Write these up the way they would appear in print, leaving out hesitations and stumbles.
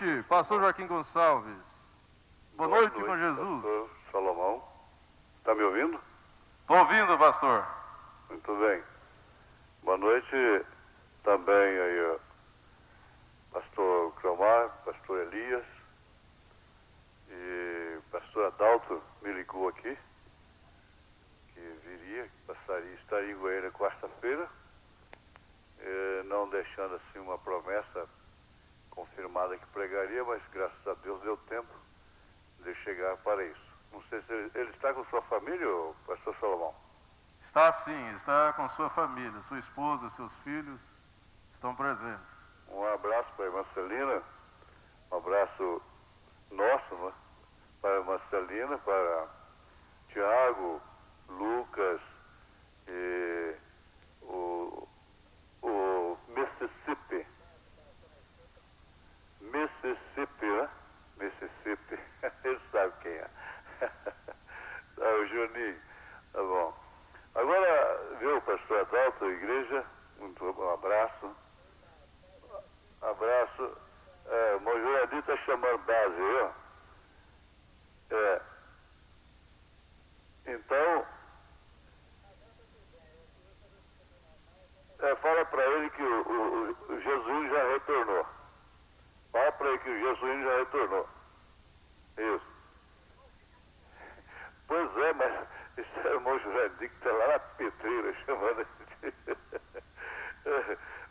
noite, pastor Joaquim Gonçalves. Boa noite com Jesus. Pastor Salomão. Está me ouvindo? Estou ouvindo, pastor. Muito bem. Boa noite também aí, pastor Cromar, pastor Elias e pastor Adalto me ligou aqui, que viria, que passaria, estaria em Goiânia quarta-feira, não deixando assim uma promessa confirmada que pregaria, mas graças a Deus deu tempo de chegar para isso. Não sei se ele está com sua família, ou pastor Salomão? Está sim, está com sua família, sua esposa, seus filhos estão presentes. Um abraço para a irmã Celina, um abraço nosso, né? Para a irmã Celina, para Tiago, Lucas e o Mississippi. Mississippi, né? Mississippi, ele sabe quem é. O Juninho, tá bom. Agora, viu, pastor Adalto, a igreja, um abraço. Abraço. O Monjuradinho está chamando base, viu? Então, fala para ele que o Jesuíno já retornou. Fala para ele que o Jesuíno já retornou. Isso. Pois é, mas esse é o Monjuradinho que está lá na pedreira chamando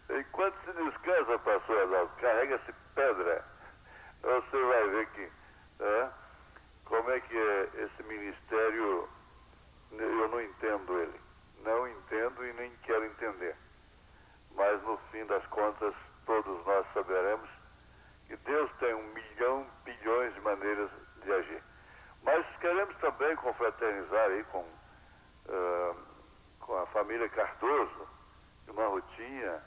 Enquanto se descansa, pastor Adalto, carrega-se pedra. Você vai ver que como é que é esse ministério. Eu não entendo ele. Não entendo e nem quero entender. Mas no fim das contas, todos nós saberemos que Deus tem 1 milhão, bilhões de maneiras de agir. Mas queremos também confraternizar aí com a família Cardoso, irmã Rutinha,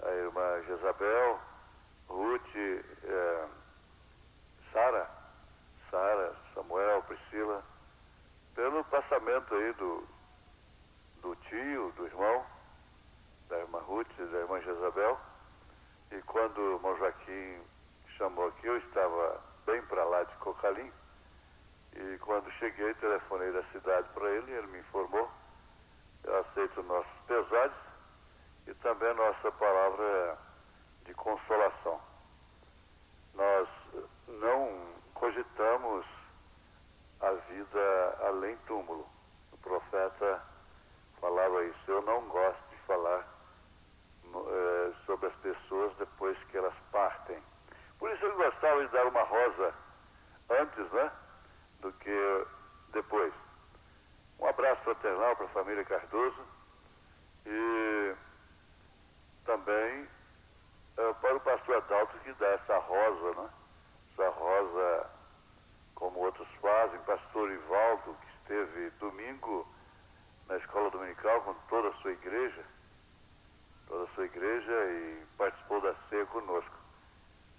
a irmã Jezabel, Ruth, Sara, Samuel, Priscila, pelo passamento aí do tio, do irmão, da irmã Ruth e da irmã Jezabel. E quando o irmão Joaquim chamou aqui, eu estava bem para lá de Cocalim. E quando cheguei, telefonei da cidade para ele, ele me informou. Eu aceito nossos pesares e também a nossa palavra de consolação. Nós não cogitamos a vida além túmulo. O profeta falava isso. Eu não gosto de falar sobre as pessoas depois que elas partem. Por isso ele gostava de dar uma rosa antes, né, do que depois. Um abraço fraternal para a família Cardoso e também para o pastor Adalto, que dá essa rosa, né? Essa rosa, como outros fazem, pastor Ivaldo, que esteve domingo na escola dominical com toda a sua igreja e participou da ceia conosco,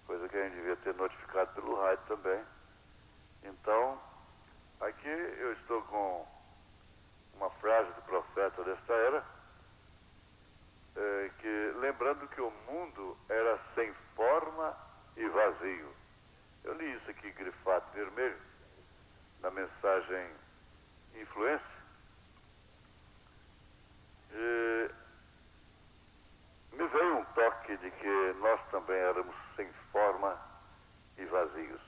coisa que a gente devia ter notificado pelo rádio também. Então, aqui eu estou com uma frase do profeta desta era, que lembrando que o mundo era sem forma e vazio. Eu li isso aqui grifado vermelho na mensagem Influência. Me veio um toque de que nós também éramos sem forma e vazios.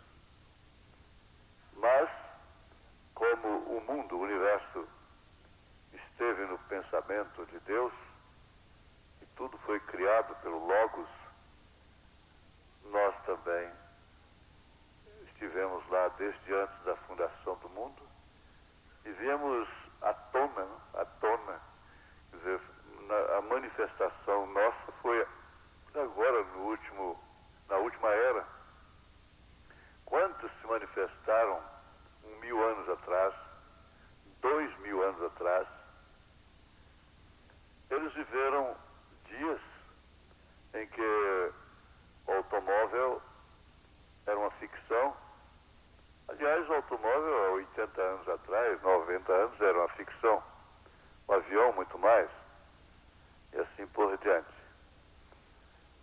Mas, como o mundo, o universo, esteve no pensamento de Deus, e tudo foi criado pelo Logos, nós também estivemos lá desde antes da fundação do mundo e viemos à tona, quer dizer, a manifestação nossa foi agora na última era. Quantos se manifestaram 1.000 anos atrás, 2.000 anos atrás? Eles viveram dias em que o automóvel era uma ficção. Aliás, o automóvel há 80 anos atrás, 90 anos, era uma ficção. O avião, muito mais. E assim por diante.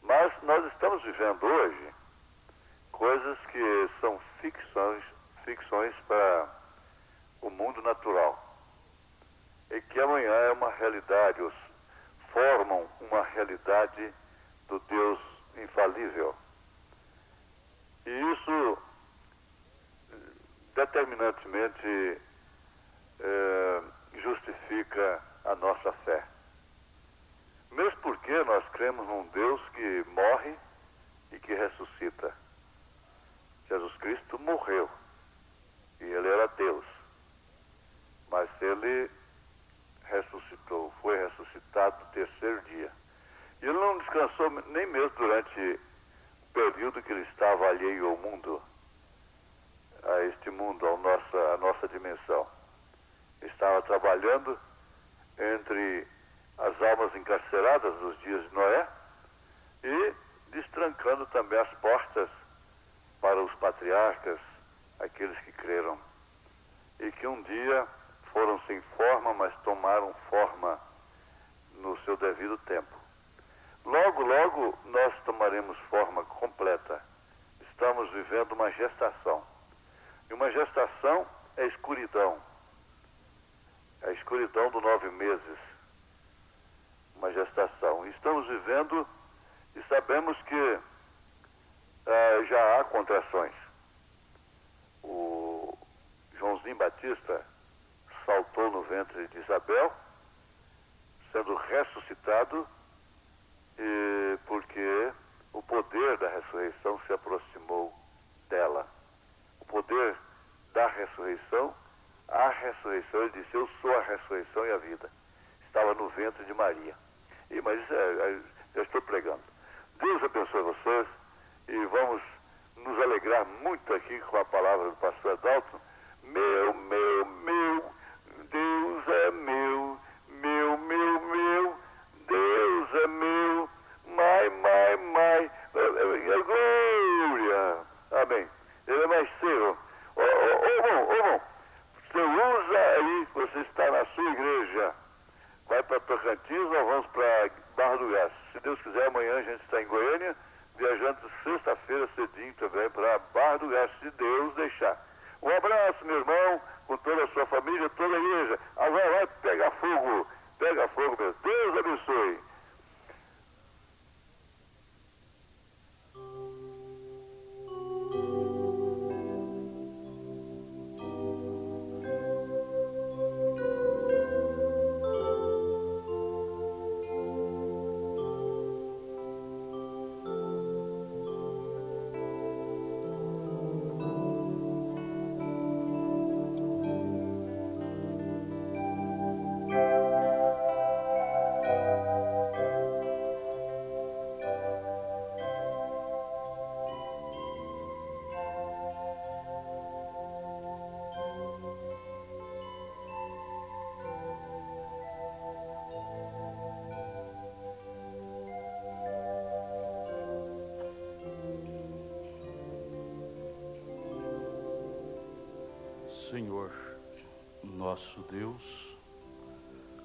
Mas nós estamos vivendo hoje coisas que são ficções para o mundo natural, e que amanhã é uma realidade, formam uma realidade do Deus infalível. E isso determinantemente justifica a nossa fé. Mesmo porque nós cremos num Deus que morre e que ressuscita. Jesus Cristo morreu e ele era Deus, mas ele ressuscitou, foi ressuscitado no terceiro dia. E ele não descansou nem mesmo durante o período que ele estava alheio ao mundo, a este mundo, à nossa dimensão. Estava trabalhando entre as almas encarceradas dos dias de Noé e destrancando também as portas para os patriarcas, aqueles que creram e que um dia foram sem forma, mas tomaram forma no seu devido tempo. Logo, logo nós tomaremos forma completa. Estamos vivendo uma gestação. E uma gestação é escuridão. É a escuridão dos 9 meses. Uma gestação. Estamos vivendo e sabemos que já há contrações. O Joãozinho Batista saltou no ventre de Isabel, sendo ressuscitado, porque o poder da ressurreição se aproximou dela. O poder da ressurreição, a ressurreição, ele disse, eu sou a ressurreição e a vida. Estava no ventre de Maria. Mas já estou pregando. Deus abençoe vocês e vamos nos alegrar muito aqui com a palavra do pastor Adalto. Meu, Deus é meu, Deus é meu, my, glória, amém. Ele é mais seu. Bom, você usa aí, você está na sua igreja, vai para Tocantins, nós vamos para Barra do Garça. Se Deus quiser, amanhã a gente está em Goiânia, viajando sexta-feira cedinho também para Barra do Garça, se Deus deixar. Um abraço, meu irmão, com toda a sua família, toda a igreja. Agora vai pegar fogo, meu Deus abençoe. Senhor, nosso Deus,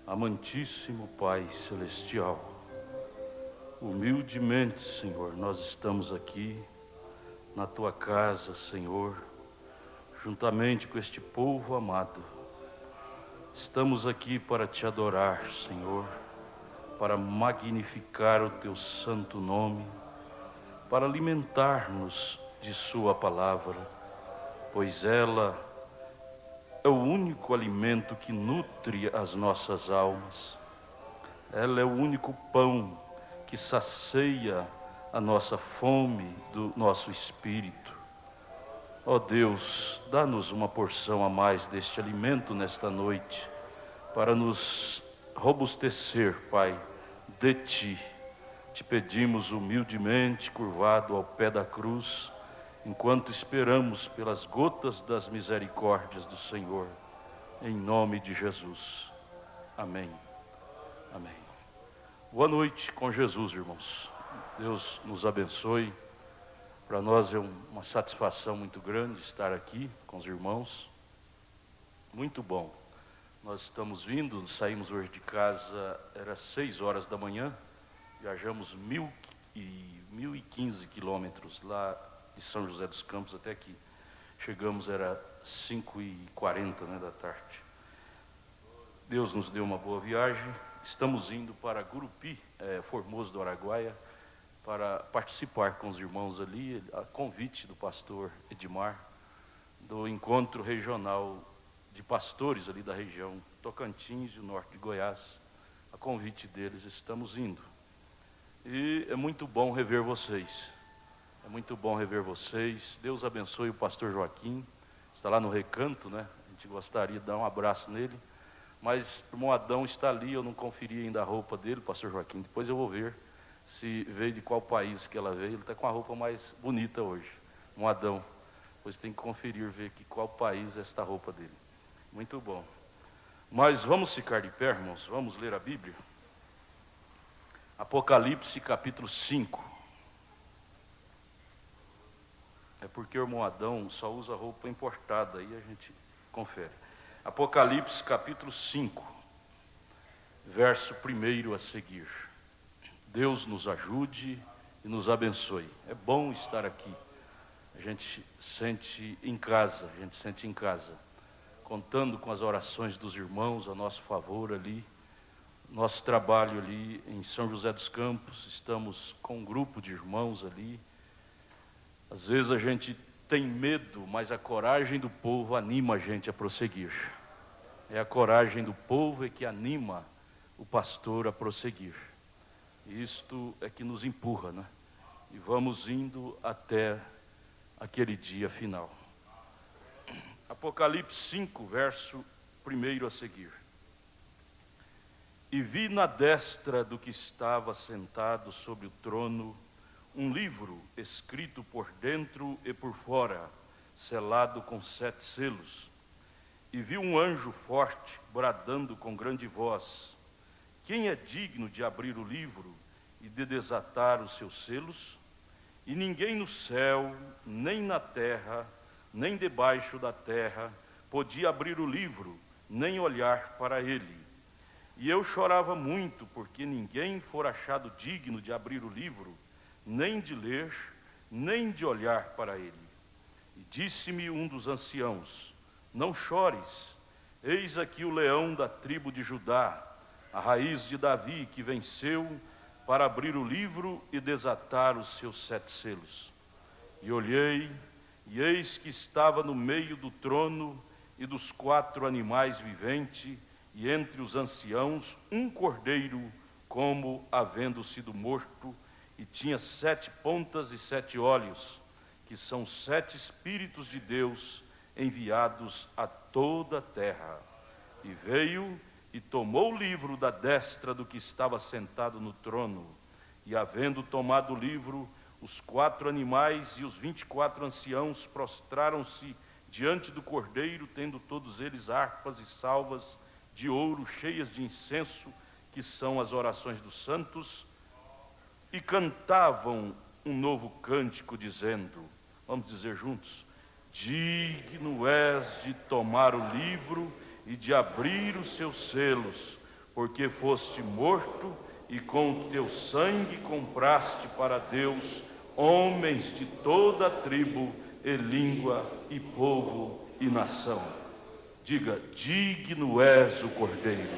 amantíssimo Pai Celestial, humildemente, Senhor, nós estamos aqui na Tua casa, Senhor, juntamente com este povo amado. Estamos aqui para Te adorar, Senhor, para magnificar o Teu santo nome, para alimentar-nos de Sua palavra, pois ela é o único alimento que nutre as nossas almas. Ela é o único pão que sacia a nossa fome do nosso espírito. Ó Deus, dá-nos uma porção a mais deste alimento nesta noite, para nos robustecer, Pai, de Ti. Te pedimos humildemente, curvado ao pé da cruz, enquanto esperamos pelas gotas das misericórdias do Senhor, em nome de Jesus. Amém. Amém. Boa noite com Jesus, irmãos. Deus nos abençoe. Para nós é uma satisfação muito grande estar aqui com os irmãos. Muito bom. Nós estamos vindo, saímos hoje de casa, era 6 horas da manhã, viajamos 1.015 quilômetros lá de São José dos Campos até aqui. Chegamos, era 5h40, né, da tarde. Deus nos deu uma boa viagem. Estamos indo para Gurupi, Formoso do Araguaia, para participar com os irmãos ali, a convite do pastor Edmar, do encontro regional de pastores ali da região Tocantins e o norte de Goiás. A convite deles, estamos indo. E é muito bom rever vocês. É muito bom rever vocês. Deus abençoe o pastor Joaquim. Está lá no recanto, né? A gente gostaria de dar um abraço nele. Mas o irmão Adão está ali, eu não conferi ainda a roupa dele, pastor Joaquim. Depois eu vou ver se veio de qual país que ela veio. Ele está com a roupa mais bonita hoje, irmão Adão. Depois tem que conferir, ver que qual país é esta roupa dele. Muito bom. Mas vamos ficar de pé, irmãos. Vamos ler a Bíblia. Apocalipse capítulo 5. É porque o irmão Adão só usa roupa importada, aí a gente confere. Apocalipse capítulo 5, verso 1 a seguir. Deus nos ajude e nos abençoe. É bom estar aqui. A gente sente em casa, contando com as orações dos irmãos a nosso favor ali. Nosso trabalho ali em São José dos Campos, estamos com um grupo de irmãos ali. Às vezes a gente tem medo, mas a coragem do povo anima a gente a prosseguir. É a coragem do povo que anima o pastor a prosseguir. Isto é que nos empurra, né? E vamos indo até aquele dia final. Apocalipse 5, verso 1 a seguir. E vi na destra do que estava sentado sobre o trono um livro escrito por dentro e por fora, selado com 7 selos. E vi um anjo forte bradando com grande voz: quem é digno de abrir o livro e de desatar os seus selos? E ninguém no céu, nem na terra, nem debaixo da terra, podia abrir o livro, nem olhar para ele. E eu chorava muito, porque ninguém fora achado digno de abrir o livro, nem de ler, nem de olhar para ele. E disse-me um dos anciãos: não chores, eis aqui o leão da tribo de Judá, a raiz de Davi, que venceu para abrir o livro e desatar os seus 7 selos. E olhei, e eis que estava no meio do trono e dos 4 animais viventes, e entre os anciãos um cordeiro, como havendo sido morto, e tinha 7 pontas e 7 olhos, que são 7 Espíritos de Deus enviados a toda a terra. E veio e tomou o livro da destra do que estava sentado no trono, e havendo tomado o livro, os 4 animais e os 24 anciãos prostraram-se diante do cordeiro, tendo todos eles harpas e salvas de ouro cheias de incenso, que são as orações dos santos, e cantavam um novo cântico, dizendo, vamos dizer juntos: digno és de tomar o livro e de abrir os seus selos, porque foste morto e com o teu sangue compraste para Deus homens de toda a tribo e língua e povo e nação. Diga: digno és o Cordeiro.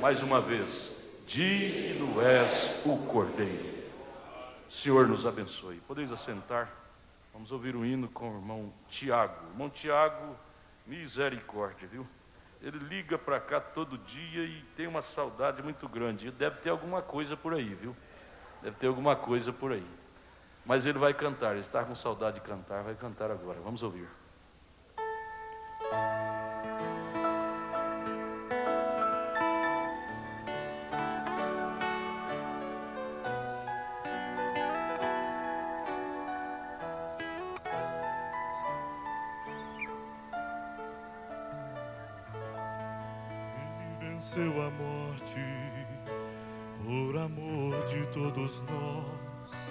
Mais uma vez: digno és o Cordeiro. Senhor nos abençoe. Podeis assentar. Vamos ouvir o hino com o irmão Tiago. Irmão Tiago, misericórdia, viu? Ele liga para cá todo dia e tem uma saudade muito grande. Deve ter alguma coisa por aí, viu? Deve ter alguma coisa por aí. Mas ele vai cantar, ele está com saudade de cantar, vai cantar agora. Vamos ouvir. Venceu a morte por amor de todos nós,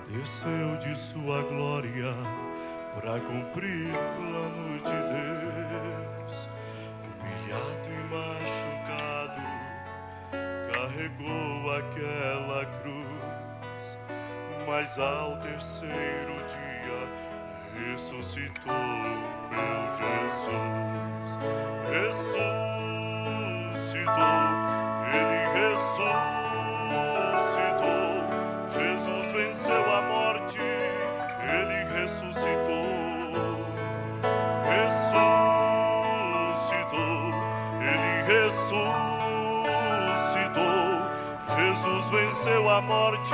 desceu de sua glória para cumprir o plano de Deus. Humilhado e machucado, carregou aquela cruz, mas ao terceiro dia ressuscitou, meu Jesus. Ressuscitou, ele ressuscitou. Jesus venceu a morte, ele ressuscitou. Ressuscitou, ele ressuscitou. Jesus venceu a morte,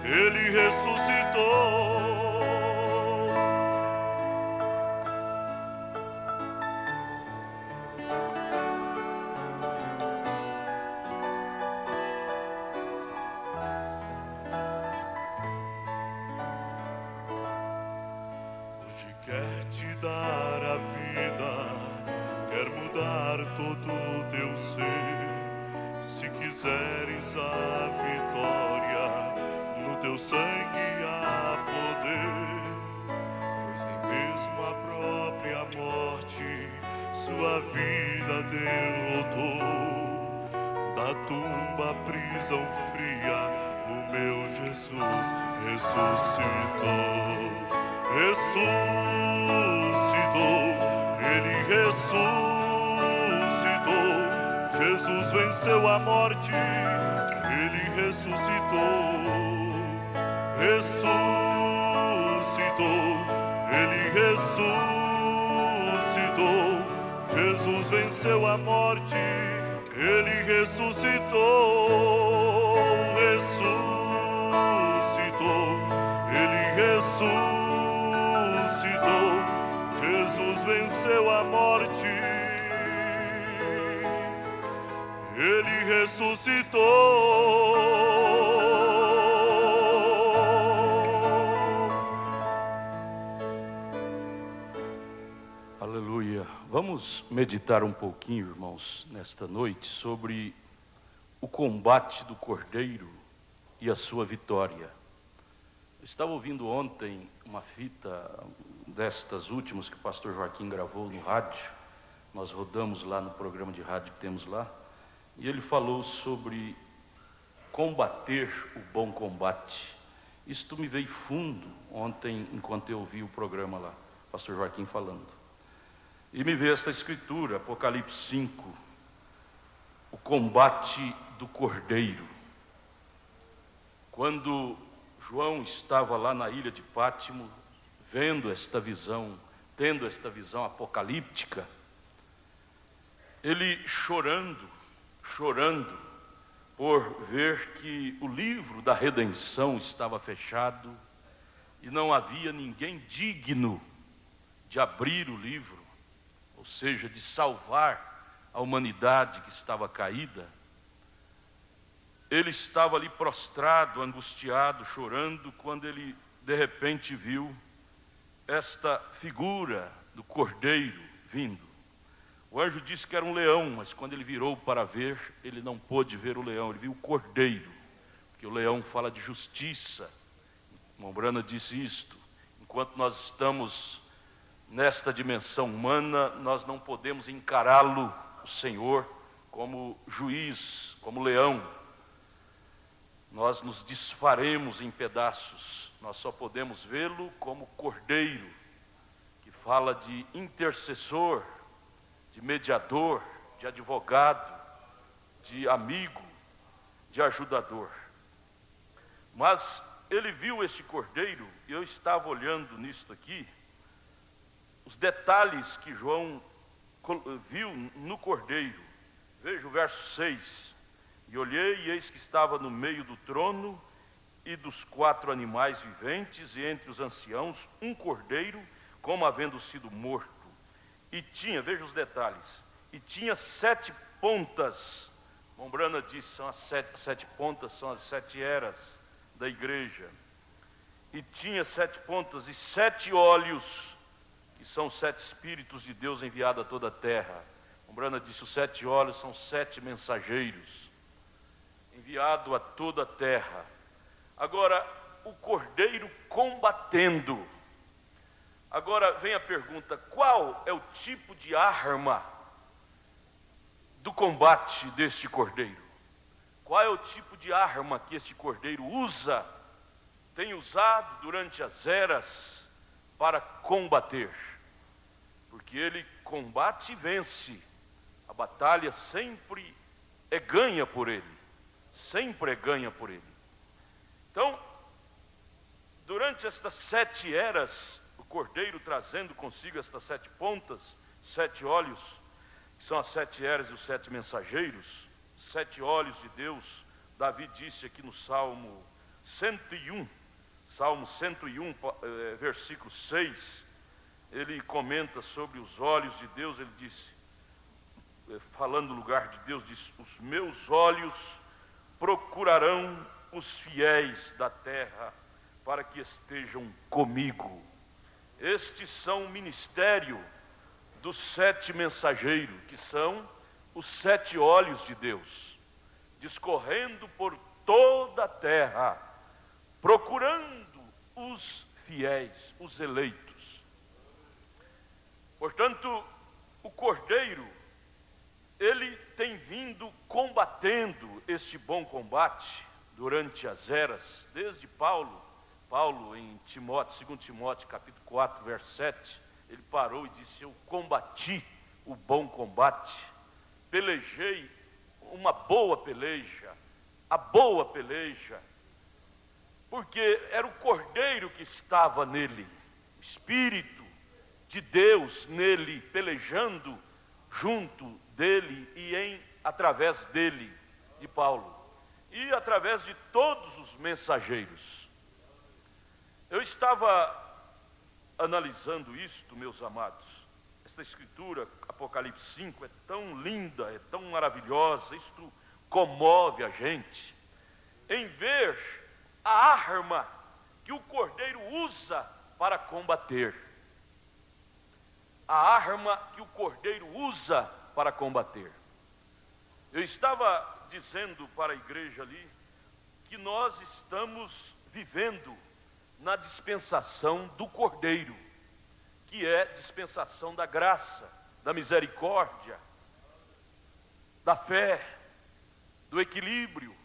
ele ressuscitou. Hoje quer te dar a vida, quer mudar todo o teu ser. Se quiseres a vitória, no teu sangue há poder, pois nem mesmo a própria morte sua vida derrotou. Da tumba, prisão fria, o meu Jesus ressuscitou. Ressuscitou, ele ressuscitou. Jesus venceu a morte, ele ressuscitou. Ressuscitou, ele ressuscitou. Jesus venceu a morte, ele ressuscitou. Ressuscitou, ele ressuscitou. Jesus venceu a morte, ele ressuscitou. Aleluia. Vamos meditar um pouquinho, irmãos, nesta noite sobre o combate do Cordeiro e a sua vitória. Eu estava ouvindo ontem uma fita destas últimas que o pastor Joaquim gravou no rádio. Nós rodamos lá no programa de rádio que temos lá. E ele falou sobre combater o bom combate. Isto me veio fundo ontem, enquanto eu ouvi o programa lá, pastor Joaquim falando. E me veio esta escritura, Apocalipse 5, o combate do Cordeiro. Quando João estava lá na ilha de Pátimo, vendo esta visão, tendo esta visão apocalíptica, ele chorando por ver que o livro da redenção estava fechado e não havia ninguém digno de abrir o livro, ou seja, de salvar a humanidade que estava caída. Ele estava ali prostrado, angustiado, chorando, quando ele de repente viu esta figura do Cordeiro vindo. O anjo disse que era um leão, mas quando ele virou para ver, ele não pôde ver o leão, ele viu o Cordeiro, porque o leão fala de justiça. Mombrana disse isto: enquanto nós estamos nesta dimensão humana, nós não podemos encará-lo, o Senhor, como juiz, como leão. Nós nos desfaremos em pedaços, nós só podemos vê-lo como Cordeiro, que fala de intercessor, de mediador, de advogado, de amigo, de ajudador. Mas ele viu este Cordeiro, e eu estava olhando nisto aqui, os detalhes que João viu no Cordeiro. Veja o verso 6. E olhei, e eis que estava no meio do trono e dos 4 animais viventes, e entre os anciãos, um cordeiro, como havendo sido morto. E tinha, veja os detalhes, e tinha 7 pontas. Mombrana disse, são as 7 pontas, são as 7 eras da igreja. E tinha 7 pontas e 7 olhos, que são 7 espíritos de Deus enviados a toda a terra. Mombrana disse, os 7 olhos são 7 mensageiros, enviado a toda a terra. Agora, o Cordeiro combatendo. Agora vem a pergunta, qual é o tipo de arma do combate deste Cordeiro? Qual é o tipo de arma que este Cordeiro usa, tem usado durante as eras, para combater, porque ele combate e vence. A batalha sempre é ganha por ele, sempre é ganha por ele. Então, durante estas 7 eras, o Cordeiro trazendo consigo estas 7 pontas, 7 olhos, que são as 7 eras e os 7 mensageiros, 7 olhos de Deus. Davi disse aqui no Salmo 101, versículo 6, ele comenta sobre os olhos de Deus. Ele disse, falando no lugar de Deus, diz: os meus olhos procurarão os fiéis da terra para que estejam comigo. Estes são o ministério dos 7 mensageiros, que são os 7 olhos de Deus, discorrendo por toda a terra, procurando os fiéis, os eleitos. Portanto, o Cordeiro, ele tem vindo combatendo este bom combate durante as eras, desde Paulo em Timóteo, 2 Timóteo capítulo 4, verso 7, ele parou e disse: eu combati o bom combate, pelejei uma boa peleja, a boa peleja, porque era o Cordeiro que estava nele, o Espírito de Deus nele, pelejando junto dele e através dele, de Paulo, e através de todos os mensageiros. Eu estava analisando isto, meus amados. Esta escritura, Apocalipse 5, é tão linda, é tão maravilhosa, isto comove a gente, em ver a arma que o Cordeiro usa para combater. A arma que o Cordeiro usa para combater. Eu estava dizendo para a igreja ali que nós estamos vivendo na dispensação do Cordeiro, que é dispensação da graça, da misericórdia, da fé, do equilíbrio.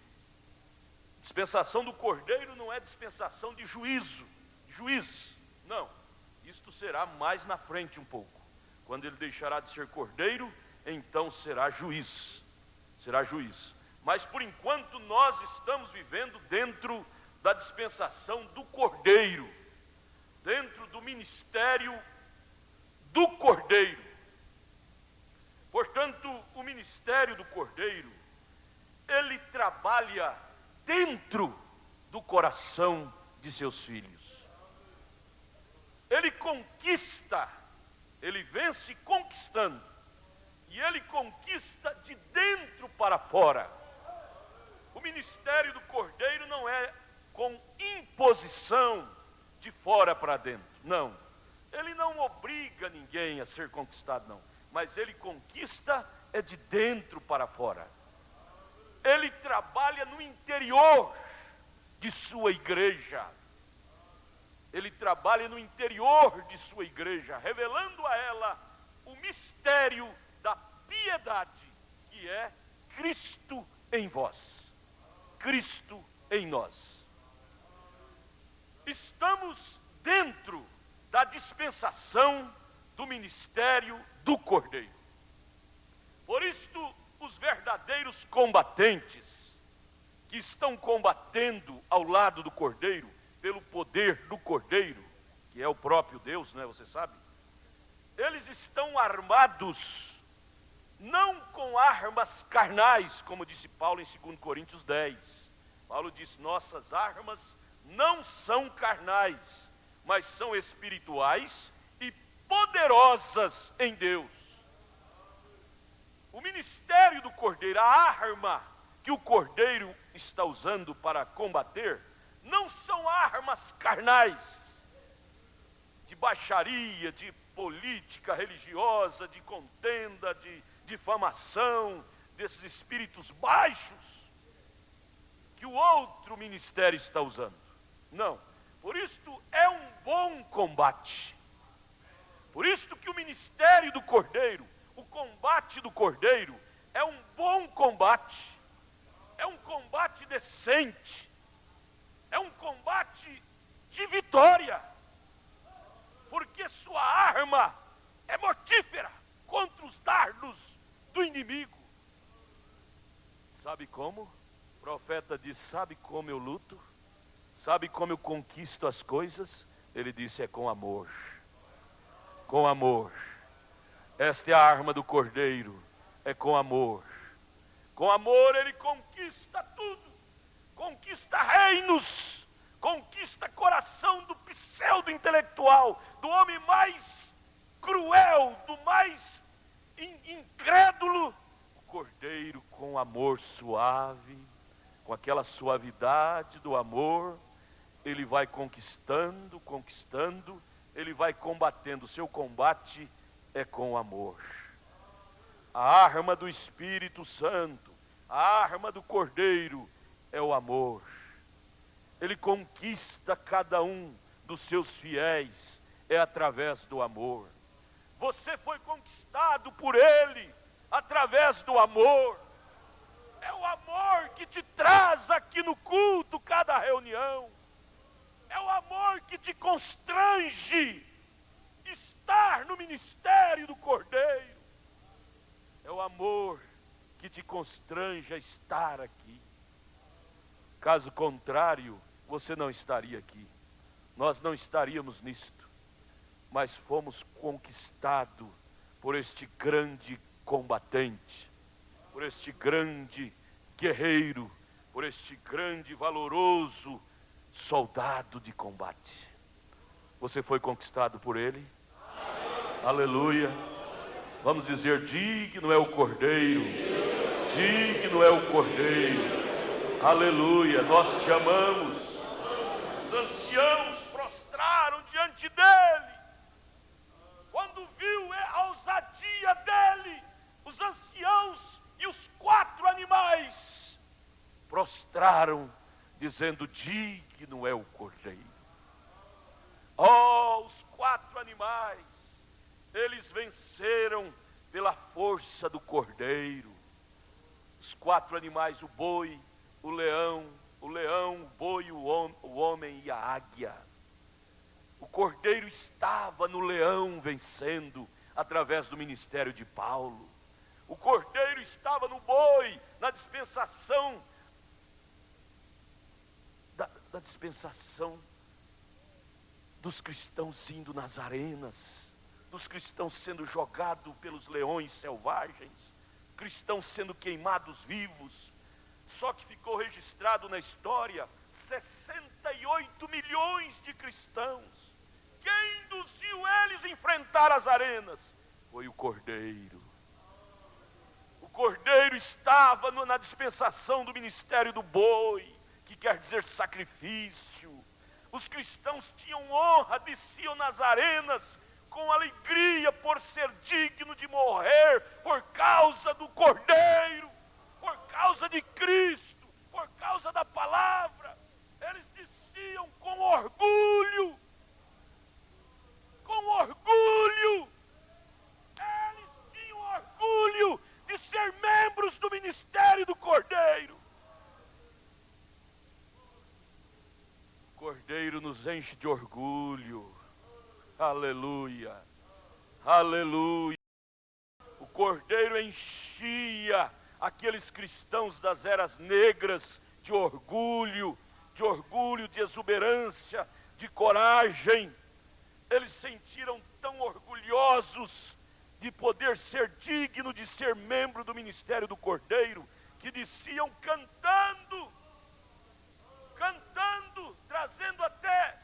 Dispensação do Cordeiro não é dispensação de juízo, não. Isto será mais na frente um pouco. Quando ele deixará de ser Cordeiro, então será juiz. Mas por enquanto nós estamos vivendo dentro da dispensação do Cordeiro, dentro do ministério do Cordeiro. Portanto, o ministério do Cordeiro, ele trabalha dentro do coração de seus filhos. Ele conquista, ele vence conquistando, e ele conquista de dentro para fora. O ministério do Cordeiro não é com imposição de fora para dentro, não. Ele não obriga ninguém a ser conquistado, não. Mas ele conquista é de dentro para fora. Ele trabalha no interior de sua igreja. Ele trabalha no interior de sua igreja, revelando a ela o mistério da piedade, que é Cristo em vós, Cristo em nós. Estamos dentro da dispensação do ministério do Cordeiro. Por isto, os verdadeiros combatentes, que estão combatendo ao lado do Cordeiro, pelo poder do Cordeiro, que é o próprio Deus, né, você sabe? Eles estão armados, não com armas carnais, como disse Paulo em 2 Coríntios 10. Paulo diz: nossas armas não são carnais, mas são espirituais e poderosas em Deus. O ministério do Cordeiro, a arma que o Cordeiro está usando para combater, não são armas carnais, de baixaria, de política religiosa, de contenda, de difamação, desses espíritos baixos, que o outro ministério está usando. Não, por isto é um bom combate. Por isto que o ministério do Cordeiro, o combate do Cordeiro, é um bom combate, é um combate decente, é um combate de vitória. arma é mortífera contra os dardos do inimigo. Sabe como? O profeta diz: sabe como eu luto? Sabe como eu conquisto as coisas? Ele disse: é com amor. Com amor. Esta é a arma do Cordeiro, é com amor. Com amor ele conquista tudo. Conquista reinos, conquista coração do pseudo-intelectual, do homem mais cruel, do mais incrédulo. O Cordeiro, com amor suave, com aquela suavidade do amor, ele vai conquistando, conquistando, ele vai combatendo. O seu combate é com amor. A arma do Espírito Santo, a arma do Cordeiro é o amor. Ele conquista cada um dos seus fiéis, é através do amor. Você foi conquistado por Ele, através do amor. É o amor que te traz aqui no culto, cada reunião. É o amor que te constrange estar no ministério do Cordeiro. É o amor que te constrange a estar aqui. Caso contrário, você não estaria aqui. Nós não estaríamos nisto. Mas fomos conquistados por este grande combatente, por este grande guerreiro, por este grande valoroso soldado de combate. Você foi conquistado por ele? Aleluia. Vamos dizer: digno é o Cordeiro, digno é o Cordeiro. Aleluia, nós te amamos. Os anciãos prostraram diante dele. Quando viu a ousadia dele, os anciãos e os 4 animais prostraram, dizendo: digno é o Cordeiro. Oh, os 4 animais, eles venceram pela força do Cordeiro. Os 4 animais, o boi, o leão, o boi, o homem e a águia. O Cordeiro estava no leão vencendo através do ministério de Paulo. O Cordeiro estava no boi, na dispensação da dispensação dos cristãos indo nas arenas, dos cristãos sendo jogados pelos leões selvagens, cristãos sendo queimados vivos. Só que ficou registrado na história 68 milhões de cristãos. Quem induziu eles a enfrentar as arenas? Foi o Cordeiro. O Cordeiro estava na dispensação do ministério do boi, que quer dizer sacrifício. Os cristãos tinham honra, desciam nas arenas com alegria por ser digno de morrer por causa do Cordeiro, por causa de Cristo, por causa da palavra. Eles desciam com orgulho. Com orgulho. Eles tinham orgulho de ser membros do ministério do Cordeiro. O Cordeiro nos enche de orgulho. Aleluia. Aleluia. O Cordeiro enchia aqueles cristãos das eras negras de orgulho, de exuberância, de coragem. Eles sentiram tão orgulhosos de poder ser digno de ser membro do ministério do Cordeiro, que desciam cantando, trazendo até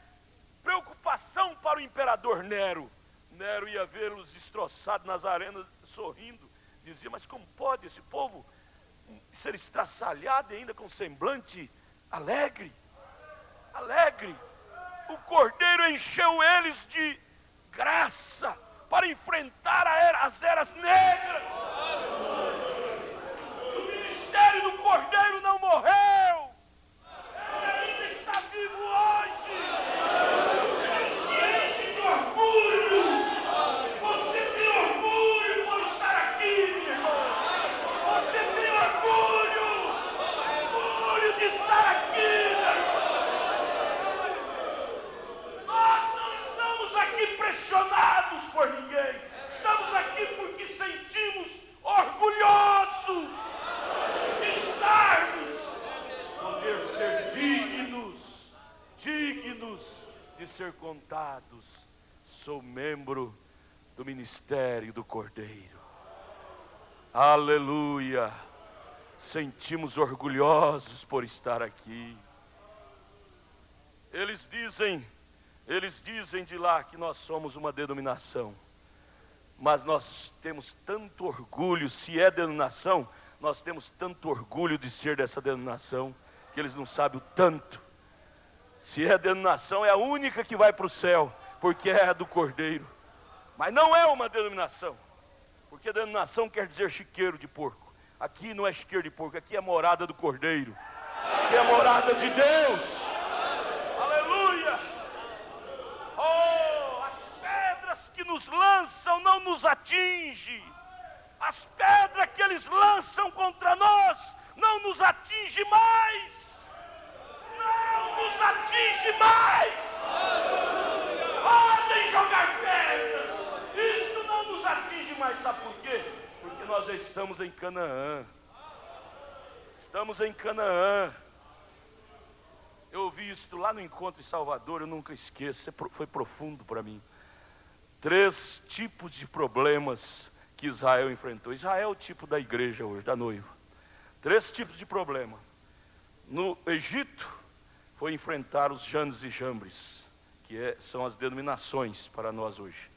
preocupação para o imperador Nero. Nero ia vê-los destroçados nas arenas, sorrindo, dizia: mas como pode esse povo ser estraçalhado e ainda com semblante alegre? Alegre. O Cordeiro encheu eles de graça para enfrentar as eras negras. O ministério do Cordeiro não morreu. Ele ainda está vivo hoje. Ele te enche de orgulho. Você tem orgulho por estar aqui, minha irmã. Você tem orgulho de estar aqui, minha irmã. Nós não estamos aqui pressionados por ninguém. ministério do Cordeiro. Aleluia! Sentimos orgulhosos por estar aqui. Eles dizem de lá que nós somos uma denominação, mas nós temos tanto orgulho, se é denominação, nós temos tanto orgulho de ser dessa denominação, que eles não sabem o tanto. Se é denominação, é a única que vai para o céu, porque é a do Cordeiro. Mas não é uma denominação, porque denominação quer dizer chiqueiro de porco. Aqui não é chiqueiro de porco, aqui é morada do Cordeiro, aqui é morada de Deus. Aleluia! Oh, as pedras que nos lançam não nos atingem. As pedras que eles lançam contra nós não nos atingem mais. Não nos atinge mais. Podem jogar pedras. Isso não nos atinge mais. Sabe por quê? Porque nós já estamos em Canaã. Estamos em Canaã. Eu ouvi isso lá no encontro em Salvador, eu nunca esqueço, foi profundo para mim. 3 tipos de problemas que Israel enfrentou. Israel é o tipo da igreja hoje, da noiva. 3 tipos de problema. No Egito, foi enfrentar os Janes e Jambres, que são as denominações para nós hoje.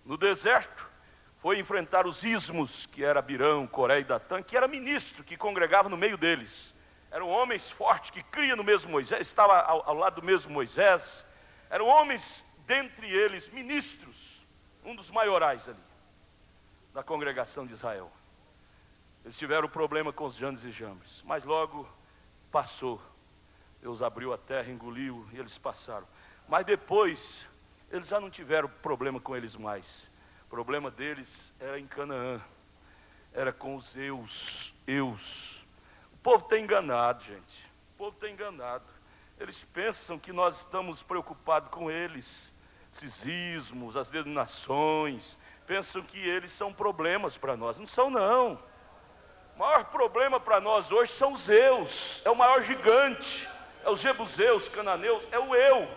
No deserto, foi enfrentar os ismos, que era Abirão, Coré e Datã, que era ministro, que congregava no meio deles. Eram homens fortes, que criam no mesmo Moisés, estava ao lado do mesmo Moisés. Eram homens, dentre eles, ministros, um dos maiorais ali, da congregação de Israel. Eles tiveram problema com os Janes e Jambres, mas logo passou. Deus abriu a terra, engoliu e eles passaram. Mas depois, eles já não tiveram problema com eles mais. O problema deles era em Canaã, era com os eus. O povo está enganado, gente. O povo está enganado. Eles pensam que nós estamos preocupados com eles. Esses ismos, as denominações. Pensam que eles são problemas para nós. Não são, não. O maior problema para nós hoje são os eus. É o maior gigante. É os jebuseus, cananeus. É o eu.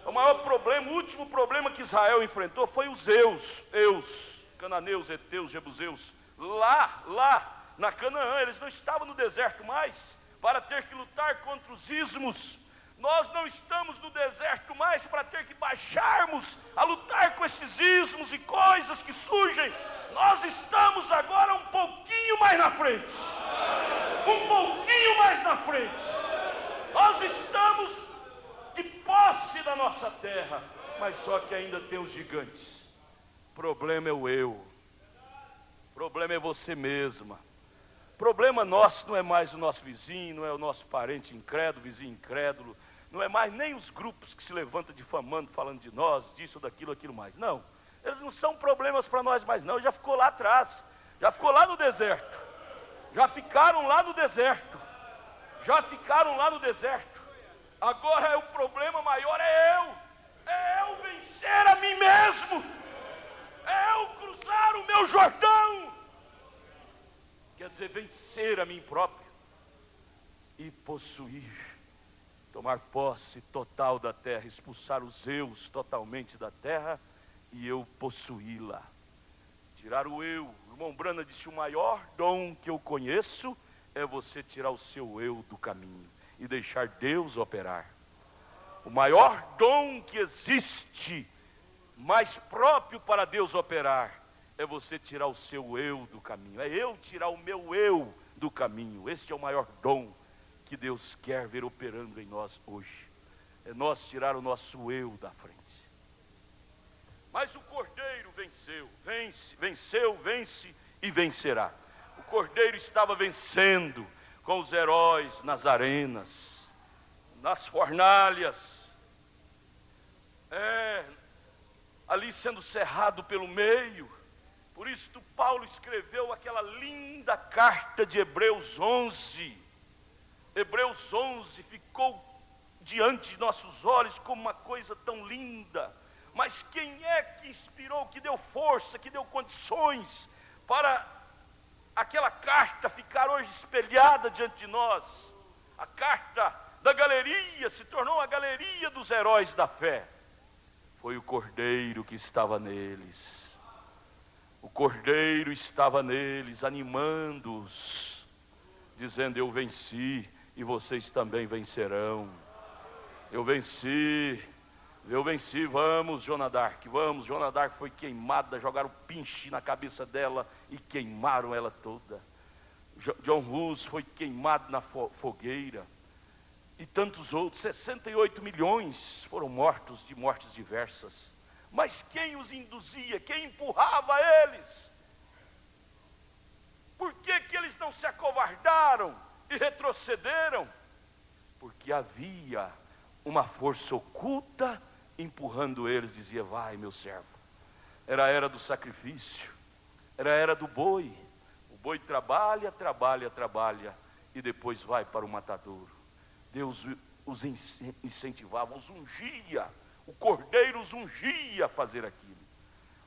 O maior problema, o último problema que Israel enfrentou foi os eus, cananeus, heteus, jebuseus. Lá na Canaã, eles não estavam no deserto mais, para ter que lutar contra os ismos. Nós não estamos no deserto mais para ter que baixarmos a lutar com esses ismos e coisas que surgem. Nós estamos agora um pouquinho mais na frente. Um pouquinho mais na frente. Nós estamos de posse da nossa terra, mas só que ainda tem os gigantes. O problema é o eu. O problema é você mesma. O problema nosso não é mais o nosso vizinho, não é o nosso parente incrédulo, vizinho incrédulo, não é mais nem os grupos que se levantam difamando, falando de nós, disso, daquilo, aquilo mais. Não, eles não são problemas para nós mais não, já ficou lá atrás, já ficou lá no deserto, já ficaram lá no deserto, agora o problema maior é eu vencer a mim mesmo, é eu cruzar o meu Jordão, quer dizer, vencer a mim próprio e possuir, tomar posse total da terra, expulsar os eus totalmente da terra e eu possuí-la, tirar o eu. O irmão Brana disse, o maior dom que eu conheço é você tirar o seu eu do caminho e deixar Deus operar. O maior dom que existe, mais próprio para Deus operar, é você tirar o seu eu do caminho. É eu tirar o meu eu do caminho. Este é o maior dom que Deus quer ver operando em nós hoje. É nós tirar o nosso eu da frente. Mas o Cordeiro vence e vencerá. O Cordeiro estava vencendo com os heróis nas arenas, nas fornalhas, ali sendo cerrado pelo meio. Por isso Paulo escreveu aquela linda carta de Hebreus 11. Hebreus 11 ficou diante de nossos olhos como uma coisa tão linda. Mas quem é que inspirou, que deu força, que deu condições para aquela carta ficar hoje espelhada diante de nós? A carta da galeria se tornou a galeria dos heróis da fé. Foi o Cordeiro que estava neles. O Cordeiro estava neles, animando-os, dizendo: eu venci e vocês também vencerão. Eu venci, vamos, Joana d'Arc, vamos. Joana d'Arc foi queimada, jogaram pinche na cabeça dela e queimaram ela toda. John Hus foi queimado na fogueira. E tantos outros, 68 milhões foram mortos de mortes diversas. Mas quem os induzia, quem empurrava eles? Por que que eles não se acovardaram e retrocederam? Porque havia uma força oculta empurrando eles, dizia: vai, meu servo. Era a era do sacrifício, era a era do boi. O boi trabalha, trabalha, trabalha e depois vai para o matadouro. Deus os incentivava, os ungia, o Cordeiro os ungia a fazer aquilo,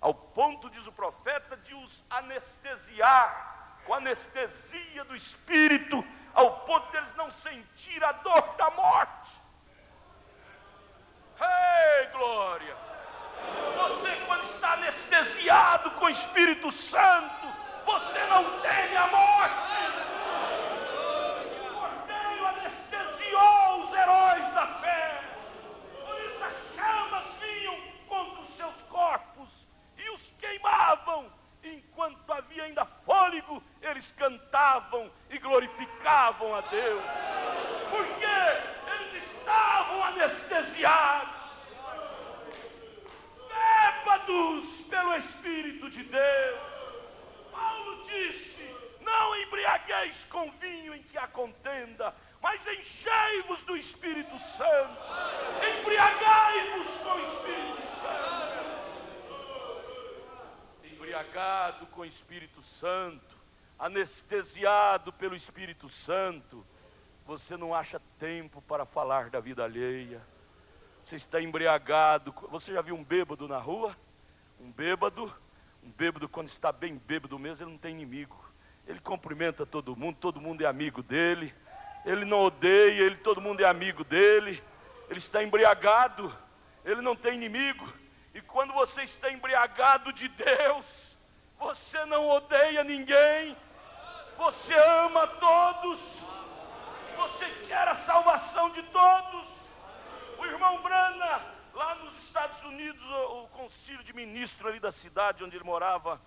ao ponto, diz o profeta, de os anestesiar, com anestesia do Espírito, ao ponto de eles não sentir a dor da morte. Ei, glória! Você, quando está anestesiado com o Espírito Santo, você não teme a morte. O Cordeiro anestesiou os heróis da fé. Por isso as chamas vinham contra os seus corpos e os queimavam. Enquanto havia ainda fôlego, eles cantavam e glorificavam a Deus. Porque eles estavam anestesiados, bêbados pelo Espírito de Deus. Paulo disse: não embriagueis com vinho em que há contenda, mas enchei-vos do Espírito Santo. Embriagai-vos com o Espírito Santo. Embriagado com o Espírito Santo, anestesiado pelo Espírito Santo, você não acha tempo para falar da vida alheia. Você está embriagado. Você já viu um bêbado na rua? Um bêbado quando está bem bêbado mesmo, ele não tem inimigo. Ele cumprimenta todo mundo é amigo dele. Ele não odeia, todo mundo é amigo dele. Ele está embriagado, ele não tem inimigo. E quando você está embriagado de Deus, você não odeia ninguém, você ama todos, você quer a salvação de todos. O irmão Brana, lá nos Estados Unidos, o concílio de ministro ali da cidade onde ele morava,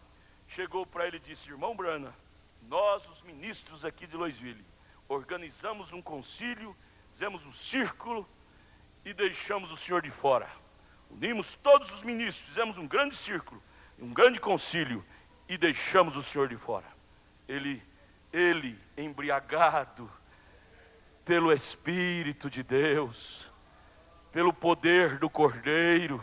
chegou para ele e disse: irmão Brana, nós os ministros aqui de Louisville, organizamos um concílio, fizemos um círculo e deixamos o senhor de fora. Unimos todos os ministros, fizemos um grande círculo, um grande concílio e deixamos o senhor de fora. Ele embriagado pelo Espírito de Deus, pelo poder do Cordeiro,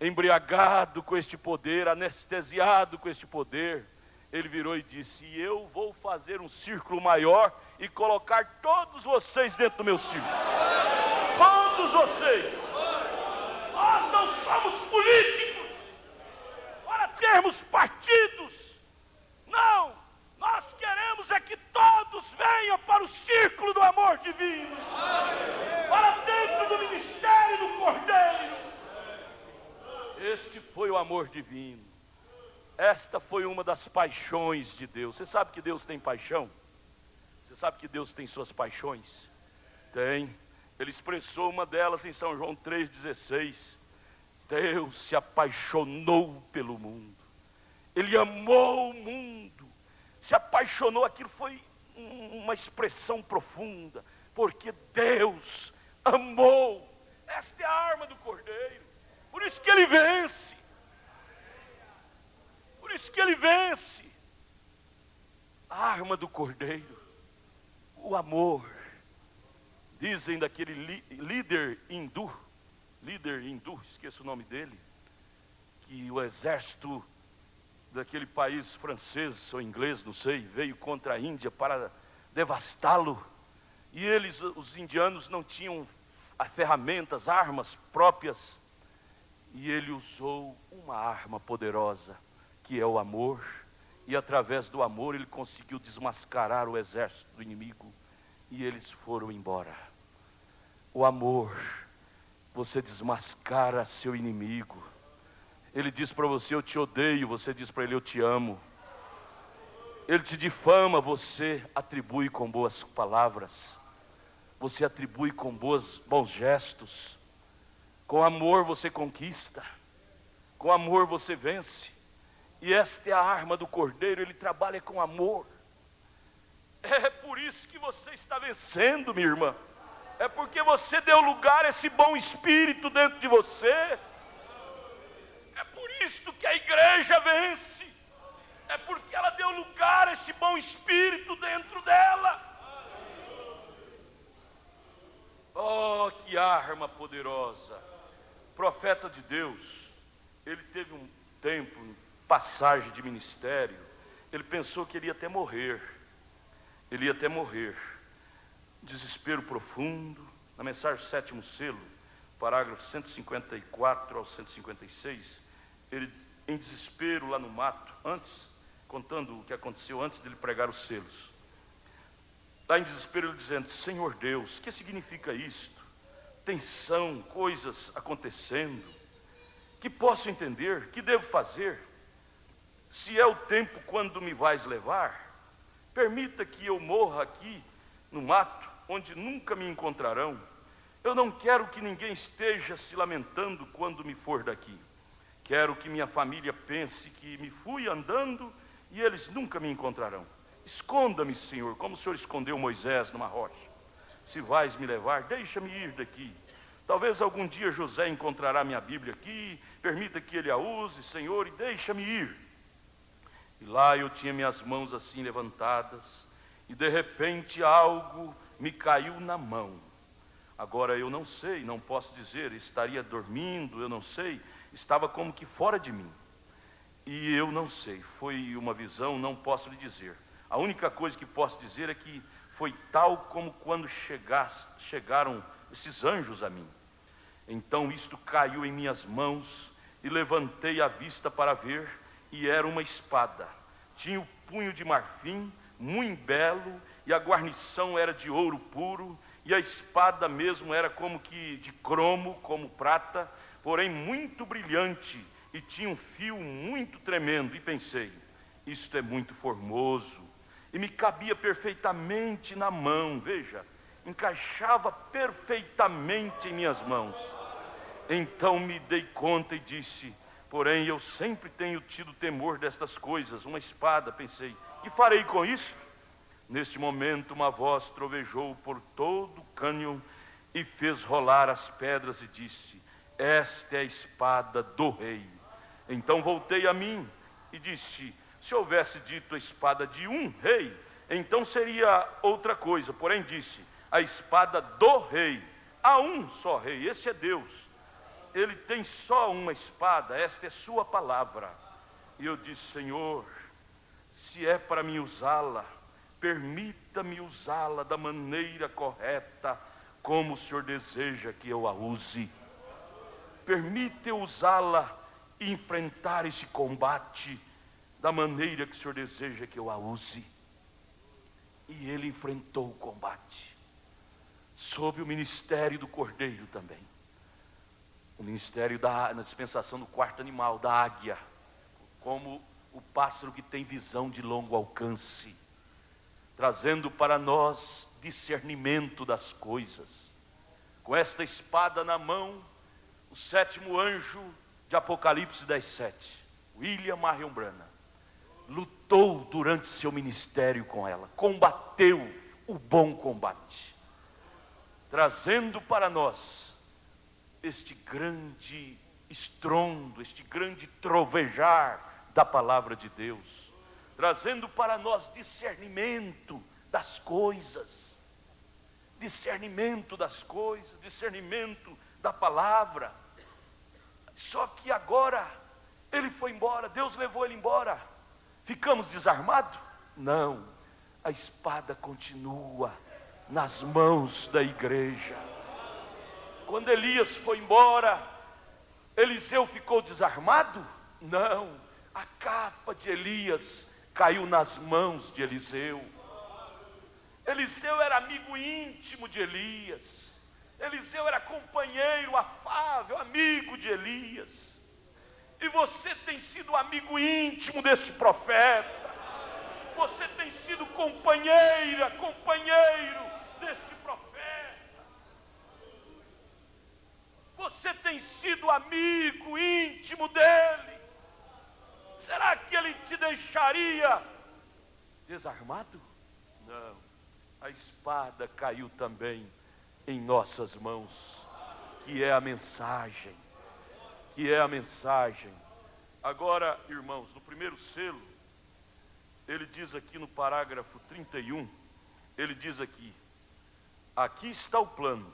embriagado com este poder, anestesiado com este poder, ele virou e disse: e eu vou fazer um círculo maior e colocar todos vocês dentro do meu círculo. Todos vocês. Nós não somos políticos para termos partidos. Não, nós queremos é que todos venham para o círculo do amor divino, para dentro do ministério do Cordeiro. Este foi o amor divino. Esta foi uma das paixões de Deus. Você sabe que Deus tem paixão? Você sabe que Deus tem suas paixões? Tem. Ele expressou uma delas em São João 3,16. Deus se apaixonou pelo mundo. Ele amou o mundo. Se apaixonou, aquilo foi uma expressão profunda. Porque Deus amou. Esta é a arma do Cordeiro. Por isso que ele vence. Por isso que ele vence. A arma do Cordeiro, o amor. Dizem daquele líder hindu, esqueço o nome dele, que o exército daquele país francês ou inglês, não sei, veio contra a Índia para devastá-lo. E eles, os indianos, não tinham ferramentas, armas próprias. E ele usou uma arma poderosa, que é o amor. E através do amor ele conseguiu desmascarar o exército do inimigo. E eles foram embora. O amor, você desmascara seu inimigo. Ele diz para você: eu te odeio. Você diz para ele: eu te amo. Ele te difama, você atribui com boas palavras. Você atribui com bons gestos. Com amor você conquista. Com amor você vence. E esta é a arma do Cordeiro, ele trabalha com amor. É por isso que você está vencendo, minha irmã. É porque você deu lugar a esse bom espírito dentro de você. É por isso que a igreja vence. É porque ela deu lugar a esse bom espírito dentro dela. Oh, que arma poderosa. Profeta de Deus, ele teve um tempo, passagem de ministério, ele pensou que ele ia até morrer. Ele ia até morrer. Desespero profundo. Na mensagem sétimo selo, parágrafo 154 ao 156, ele em desespero lá no mato, contando o que aconteceu antes dele pregar os selos. Lá em desespero ele dizendo: Senhor Deus, o que significa isto? Tensão, coisas acontecendo, que posso entender, que devo fazer? Se é o tempo quando me vais levar, permita que eu morra aqui no mato, onde nunca me encontrarão. Eu não quero que ninguém esteja se lamentando quando me for daqui. Quero que minha família pense que me fui andando e eles nunca me encontrarão. Esconda-me, Senhor, como o Senhor escondeu Moisés numa rocha. Se vais me levar, deixa-me ir daqui. Talvez algum dia José encontrará minha Bíblia aqui, permita que ele a use, Senhor, e deixa-me ir. E lá eu tinha minhas mãos assim levantadas, e de repente algo me caiu na mão. Agora eu não sei, não posso dizer, estaria dormindo, eu não sei, estava como que fora de mim. E eu não sei, foi uma visão, não posso lhe dizer. A única coisa que posso dizer é que foi tal como quando chegaram esses anjos a mim. Então isto caiu em minhas mãos, e levantei a vista para ver, e era uma espada. Tinha o punho de marfim, muito belo, e a guarnição era de ouro puro, e a espada mesmo era como que de cromo, como prata, porém muito brilhante, e tinha um fio muito tremendo. E pensei: isto é muito formoso, e me cabia perfeitamente na mão. Veja, encaixava perfeitamente em minhas mãos. Então me dei conta e disse: porém eu sempre tenho tido temor destas coisas. Uma espada, pensei, que farei com isso? Neste momento uma voz trovejou por todo o cânion e fez rolar as pedras e disse: esta é a espada do rei. Então voltei a mim e disse: se houvesse dito a espada de um rei, então seria outra coisa. Porém disse: a espada do rei. Há um só rei, esse é Deus. Ele tem só uma espada, esta é sua palavra. E eu disse: Senhor, se é para mim usá-la, permita-me usá-la da maneira correta, como o Senhor deseja que eu a use. Permita eu usá-la e enfrentar esse combate da maneira que o Senhor deseja que eu a use. E ele enfrentou o combate, sob o ministério do Cordeiro também. O ministério na dispensação do quarto animal, da águia, como o pássaro que tem visão de longo alcance, trazendo para nós discernimento das coisas. Com esta espada na mão, o sétimo anjo de Apocalipse 10:7, William Marion Branham, lutou durante seu ministério com ela, combateu o bom combate, trazendo para nós este grande estrondo, este grande trovejar da palavra de Deus, trazendo para nós discernimento das coisas, discernimento da palavra. Só que agora ele foi embora, Deus levou ele embora. Ficamos desarmados? Não, a espada continua nas mãos da igreja. Quando Elias foi embora, Eliseu ficou desarmado? Não, a capa de Elias caiu nas mãos de Eliseu. Eliseu era amigo íntimo de Elias. Eliseu era companheiro afável, amigo de Elias. E você tem sido amigo íntimo deste profeta. Você tem sido companheiro deste profeta. Você tem sido amigo íntimo dele. Será que ele te deixaria desarmado? Não. A espada caiu também em nossas mãos, que é a mensagem. Agora, irmãos, no primeiro selo, ele diz aqui no parágrafo 31, ele diz aqui está o plano.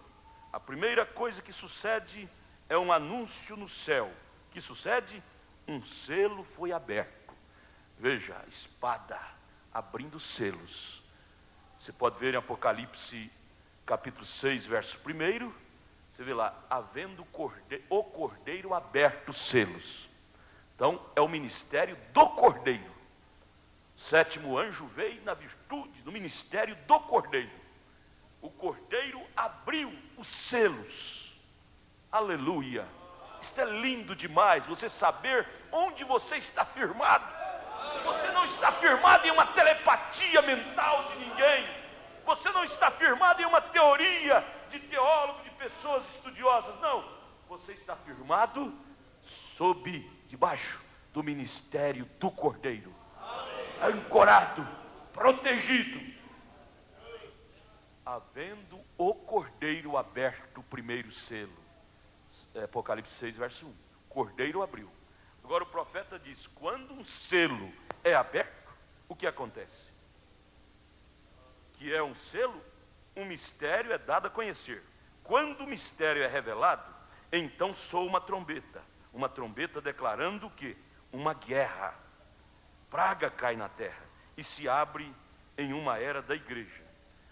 A primeira coisa que sucede é um anúncio no céu. O que sucede? Um selo foi aberto. Veja, a espada abrindo selos. Você pode ver em Apocalipse capítulo 6, verso 1, você vê lá, havendo o cordeiro aberto selos. Então, é o ministério do cordeiro. O sétimo anjo veio na virtude do ministério do cordeiro. O cordeiro abriu os selos. Aleluia. Isto é lindo demais, você saber onde você está firmado. Você não está firmado em uma telepatia mental de ninguém. Você não está firmado em uma teoria de teólogo, de pessoas estudiosas. Não, você está firmado debaixo do ministério do Cordeiro. Ancorado, protegido. Havendo o Cordeiro aberto o primeiro selo. Apocalipse 6, verso 1. Cordeiro abriu. Agora o profeta diz, quando um selo é aberto, o que acontece? Que é um selo, um mistério é dado a conhecer. Quando o mistério é revelado, então soa uma trombeta declarando o quê? Uma guerra. Praga cai na terra e se abre em uma era da igreja.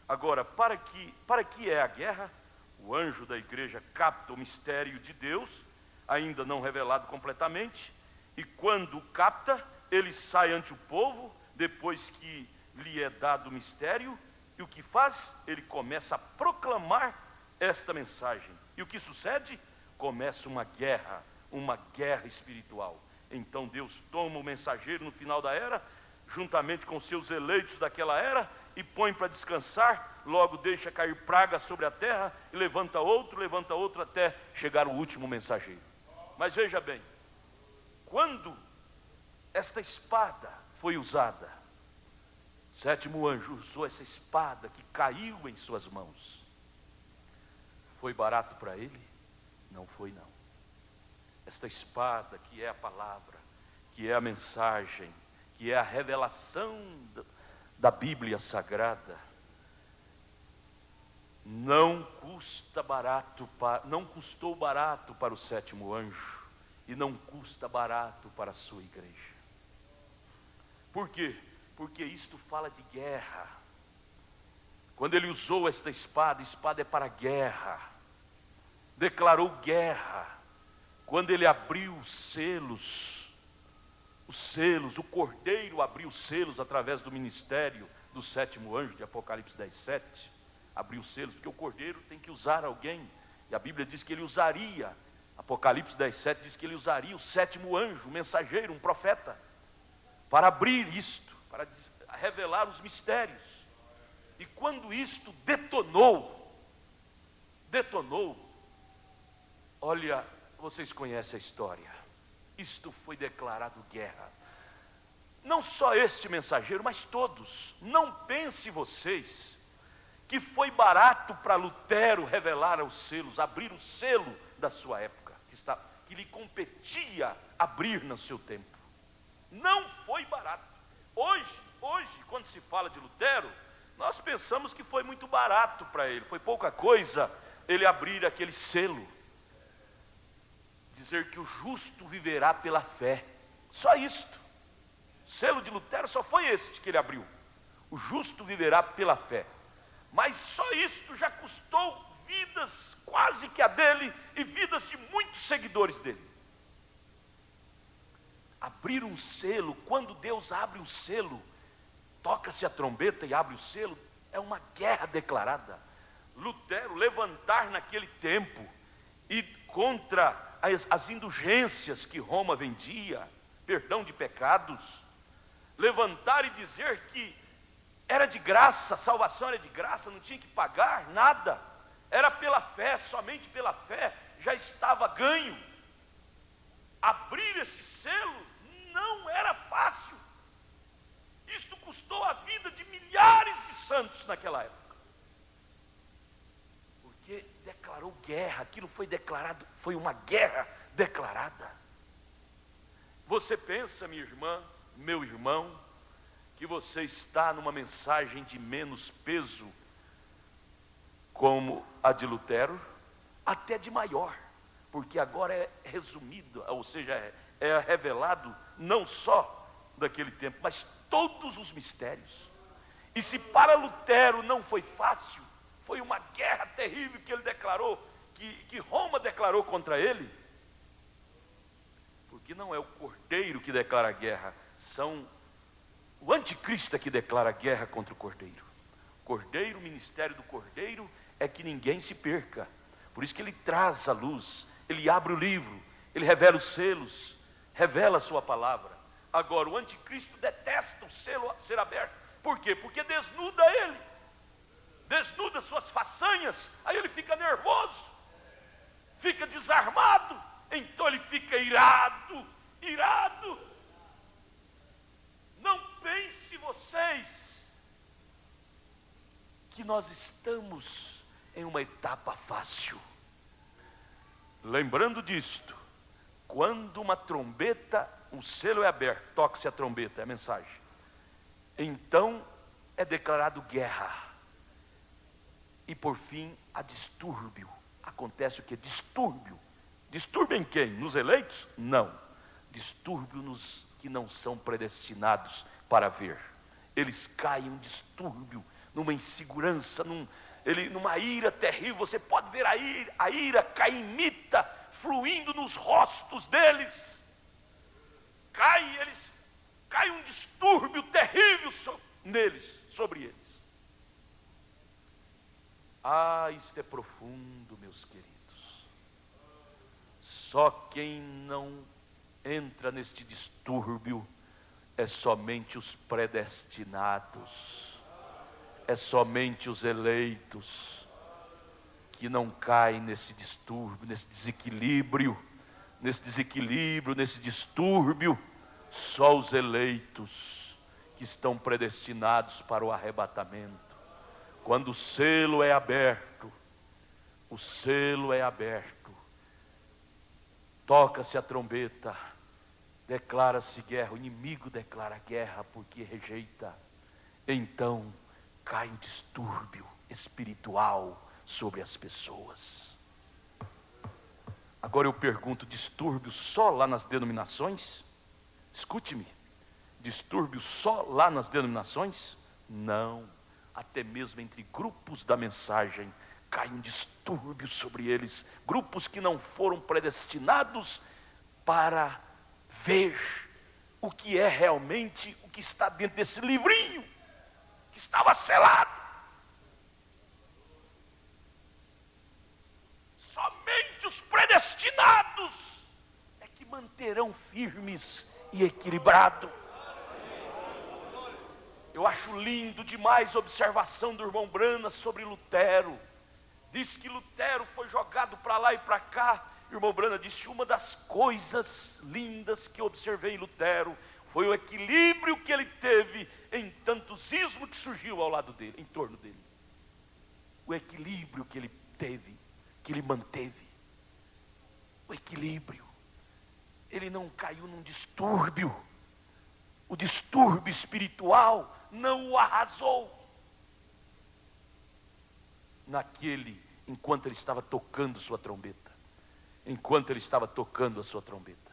Agora, para que é a guerra? O anjo da igreja capta o mistério de Deus, ainda não revelado completamente, e quando capta, ele sai ante o povo, depois que lhe é dado o mistério, e o que faz? Ele começa a proclamar esta mensagem. E o que sucede? Começa uma guerra espiritual. Então Deus toma o mensageiro no final da era, juntamente com seus eleitos daquela era, e põe para descansar, logo deixa cair praga sobre a terra, e levanta outro, até chegar o último mensageiro. Mas veja bem, quando esta espada foi usada, o sétimo anjo usou essa espada que caiu em suas mãos. Foi barato para ele? Não foi não. Esta espada que é a palavra, que é a mensagem, que é a revelação da Bíblia Sagrada, não custou barato para o sétimo anjo, e não custa barato para a sua igreja. Por quê? Porque isto fala de guerra. Quando ele usou esta espada, espada é para guerra, declarou guerra. Quando ele abriu os selos, o cordeiro abriu os selos através do ministério do sétimo anjo de Apocalipse 10:7, abriu os selos, porque o cordeiro tem que usar alguém, e a Bíblia diz que ele usaria, Apocalipse 10:7 diz que ele usaria o sétimo anjo, um mensageiro, um profeta, para abrir isto, para revelar os mistérios. E quando isto detonou, olha, vocês conhecem a história, isto foi declarado guerra. Não só este mensageiro, mas todos. Não pense vocês que foi barato para Lutero revelar os selos, abrir o selo da sua época, que lhe competia abrir no seu tempo. Não foi barato. Hoje, quando se fala de Lutero, nós pensamos que foi muito barato para ele, foi pouca coisa ele abrir aquele selo, dizer que o justo viverá pela fé, só isto. O selo de Lutero só foi este que ele abriu, o justo viverá pela fé. Mas só isto já custou vidas quase que a dele e vidas de muitos seguidores dele. Abrir um selo, quando Deus abre o selo, toca-se a trombeta e abre o selo, é uma guerra declarada. Lutero levantar naquele tempo e contra as indulgências que Roma vendia, perdão de pecados, levantar e dizer que era de graça, a salvação era de graça, não tinha que pagar nada, era pela fé, somente pela fé, já estava ganho. Abrir esse selo não era fácil. Isto custou a vida de milhares de santos naquela época. Porque declarou guerra, aquilo foi declarado, foi uma guerra declarada. Você pensa, minha irmã, meu irmão, que você está numa mensagem de menos peso, como a de Lutero? Até de maior, porque agora é resumido, ou seja, é revelado não só daquele tempo, mas todos os mistérios. E se para Lutero não foi fácil, foi uma guerra terrível que ele declarou, que Roma declarou contra ele, porque não é o cordeiro que declara a guerra, o anticristo é que declara a guerra contra o cordeiro. O ministério do cordeiro é que ninguém se perca. Por isso que ele traz a luz, ele abre o livro, ele revela os selos, revela a sua palavra. Agora, o anticristo detesta o selo ser aberto. Por quê? Porque desnuda ele, desnuda suas façanhas, aí ele fica nervoso, fica desarmado, então ele fica irado. Não pense vocês que nós estamos em uma etapa fácil. Lembrando disto, quando uma trombeta, o selo é aberto, toca-se a trombeta, é a mensagem, então é declarado guerra, e por fim há distúrbio. Acontece o que? Distúrbio. Distúrbio em quem? Nos eleitos? Não. Distúrbio nos que não são predestinados para ver. Eles caem em distúrbio, numa insegurança, numa ira terrível. Você pode ver a ira caimita fluindo nos rostos deles. Cai um distúrbio terrível sobre eles. Isto é profundo, meus queridos. Só quem não entra neste distúrbio é somente os predestinados, é somente os eleitos que não caem nesse distúrbio, nesse desequilíbrio, nesse distúrbio. Só os eleitos que estão predestinados para o arrebatamento. Quando o selo é aberto, toca-se a trombeta, declara-se guerra, o inimigo declara guerra porque rejeita. Então cai um distúrbio espiritual sobre as pessoas. Agora eu pergunto, distúrbio só lá nas denominações? Escute-me, distúrbio só lá nas denominações? Não, até mesmo entre grupos da mensagem cai um distúrbio sobre eles, grupos que não foram predestinados para ver o que é realmente, o que está dentro desse livrinho, que estava selado. Somente os predestinados é que manterão firmes e equilibrados. Eu acho lindo demais a observação do irmão Brana sobre Lutero. Diz que Lutero foi jogado para lá e para cá. O irmão Brana disse: uma das coisas lindas que observei em Lutero foi o equilíbrio que ele teve em tantos ismos que surgiu ao lado dele, em torno dele. O equilíbrio que ele teve, que ele manteve. O equilíbrio. Ele não caiu num distúrbio. O distúrbio espiritual não o arrasou. Enquanto ele estava tocando sua trombeta. Enquanto ele estava tocando a sua trombeta.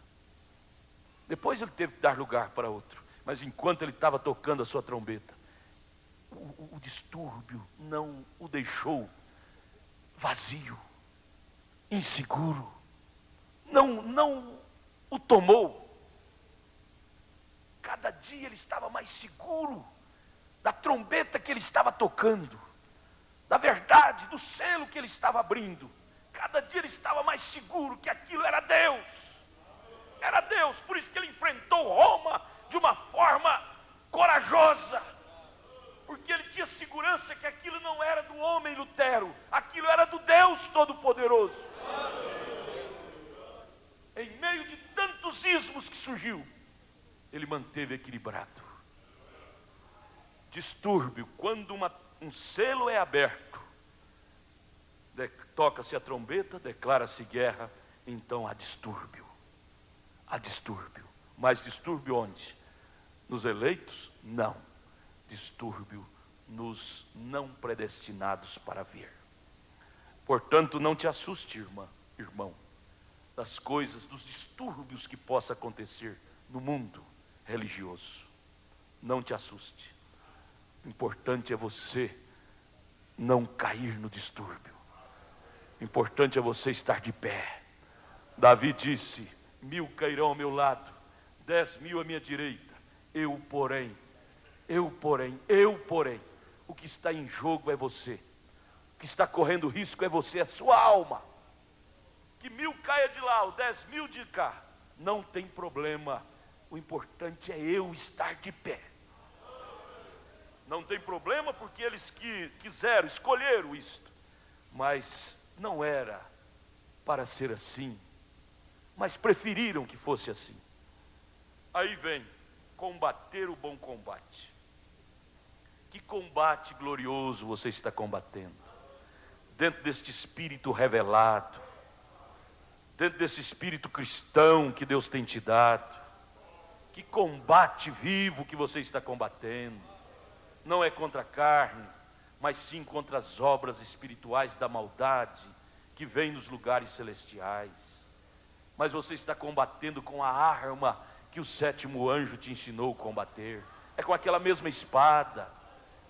Depois ele teve que dar lugar para outro. Mas enquanto ele estava tocando a sua trombeta, o distúrbio não o deixou vazio, inseguro. Não o tomou. Cada dia ele estava mais seguro da trombeta que ele estava tocando, da verdade, do selo que ele estava abrindo. cada dia ele estava mais seguro que aquilo era Deus. Era Deus, por isso que ele enfrentou Roma de uma forma corajosa. Porque ele tinha segurança que aquilo não era do homem Lutero, aquilo era do Deus Todo-Poderoso. Em meio de tantos ismos que surgiu, ele manteve equilibrado. Distúrbio, quando um selo é aberto, toca-se a trombeta, declara-se guerra, então há distúrbio. Há distúrbio. Mas distúrbio onde? Nos eleitos? Não. Distúrbio nos não predestinados para vir. Portanto, não te assuste, irmão, das coisas, dos distúrbios que possa acontecer no mundo religioso. Não te assuste. O importante é você não cair no distúrbio. O importante é você estar de pé. Davi disse: 1000 cairão ao meu lado, 10.000 à minha direita, eu porém, o que está em jogo é você. O que está correndo risco é você, é sua alma. Que 1000 caia de lá, ou 10.000 de cá, não tem problema. O importante é eu estar de pé. Não tem problema porque eles que quiseram, escolheram isto. Mas não era para ser assim. Mas preferiram que fosse assim. Aí vem, combater o bom combate. Que combate glorioso você está combatendo. Dentro deste espírito revelado. Dentro desse espírito cristão que Deus tem te dado. Que combate vivo que você está combatendo. Não é contra a carne, mas sim contra as obras espirituais da maldade que vem nos lugares celestiais. Mas você está combatendo com a arma que o 7º anjo te ensinou a combater. É com aquela mesma espada,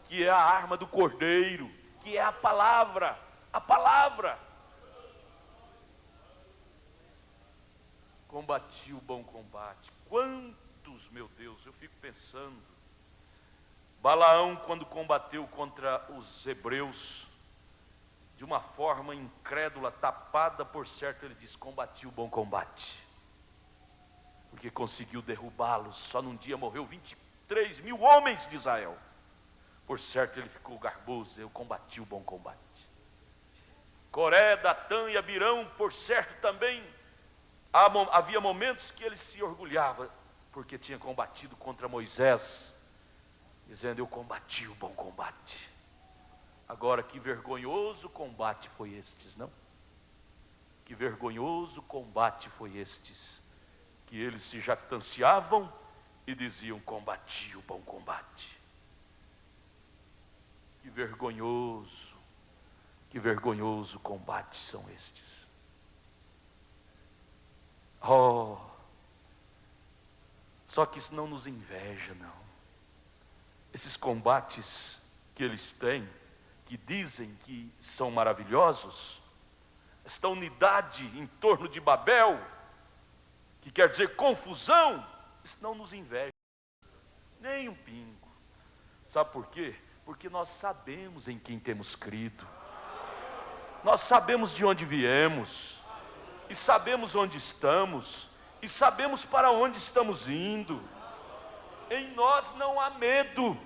que é a arma do Cordeiro, que é a palavra. A palavra. Combati o bom combate. Quantos, meu Deus, eu fico pensando. Balaão, quando combateu contra os hebreus, de uma forma incrédula, tapada, por certo, ele diz: combati o bom combate. Porque conseguiu derrubá-los. Só num dia morreu 23.000 homens de Israel. Por certo, ele ficou garboso: eu combati o bom combate. Coré, Datã e Abirão, por certo, também havia momentos que ele se orgulhava, porque tinha combatido contra Moisés, dizendo: eu combati o bom combate. Agora, que vergonhoso combate foi estes, não? Que vergonhoso combate foi estes, que eles se jactanciavam e diziam: combati o bom combate. Que vergonhoso combate são estes. Oh, só que isso não nos inveja, não. Esses combates que eles têm, que dizem que são maravilhosos, esta unidade em torno de Babel, que quer dizer confusão, isso não nos inveja, nem um pingo. Sabe por quê? Porque nós sabemos em quem temos crido, nós sabemos de onde viemos, e sabemos onde estamos, e sabemos para onde estamos indo. Em nós não há medo,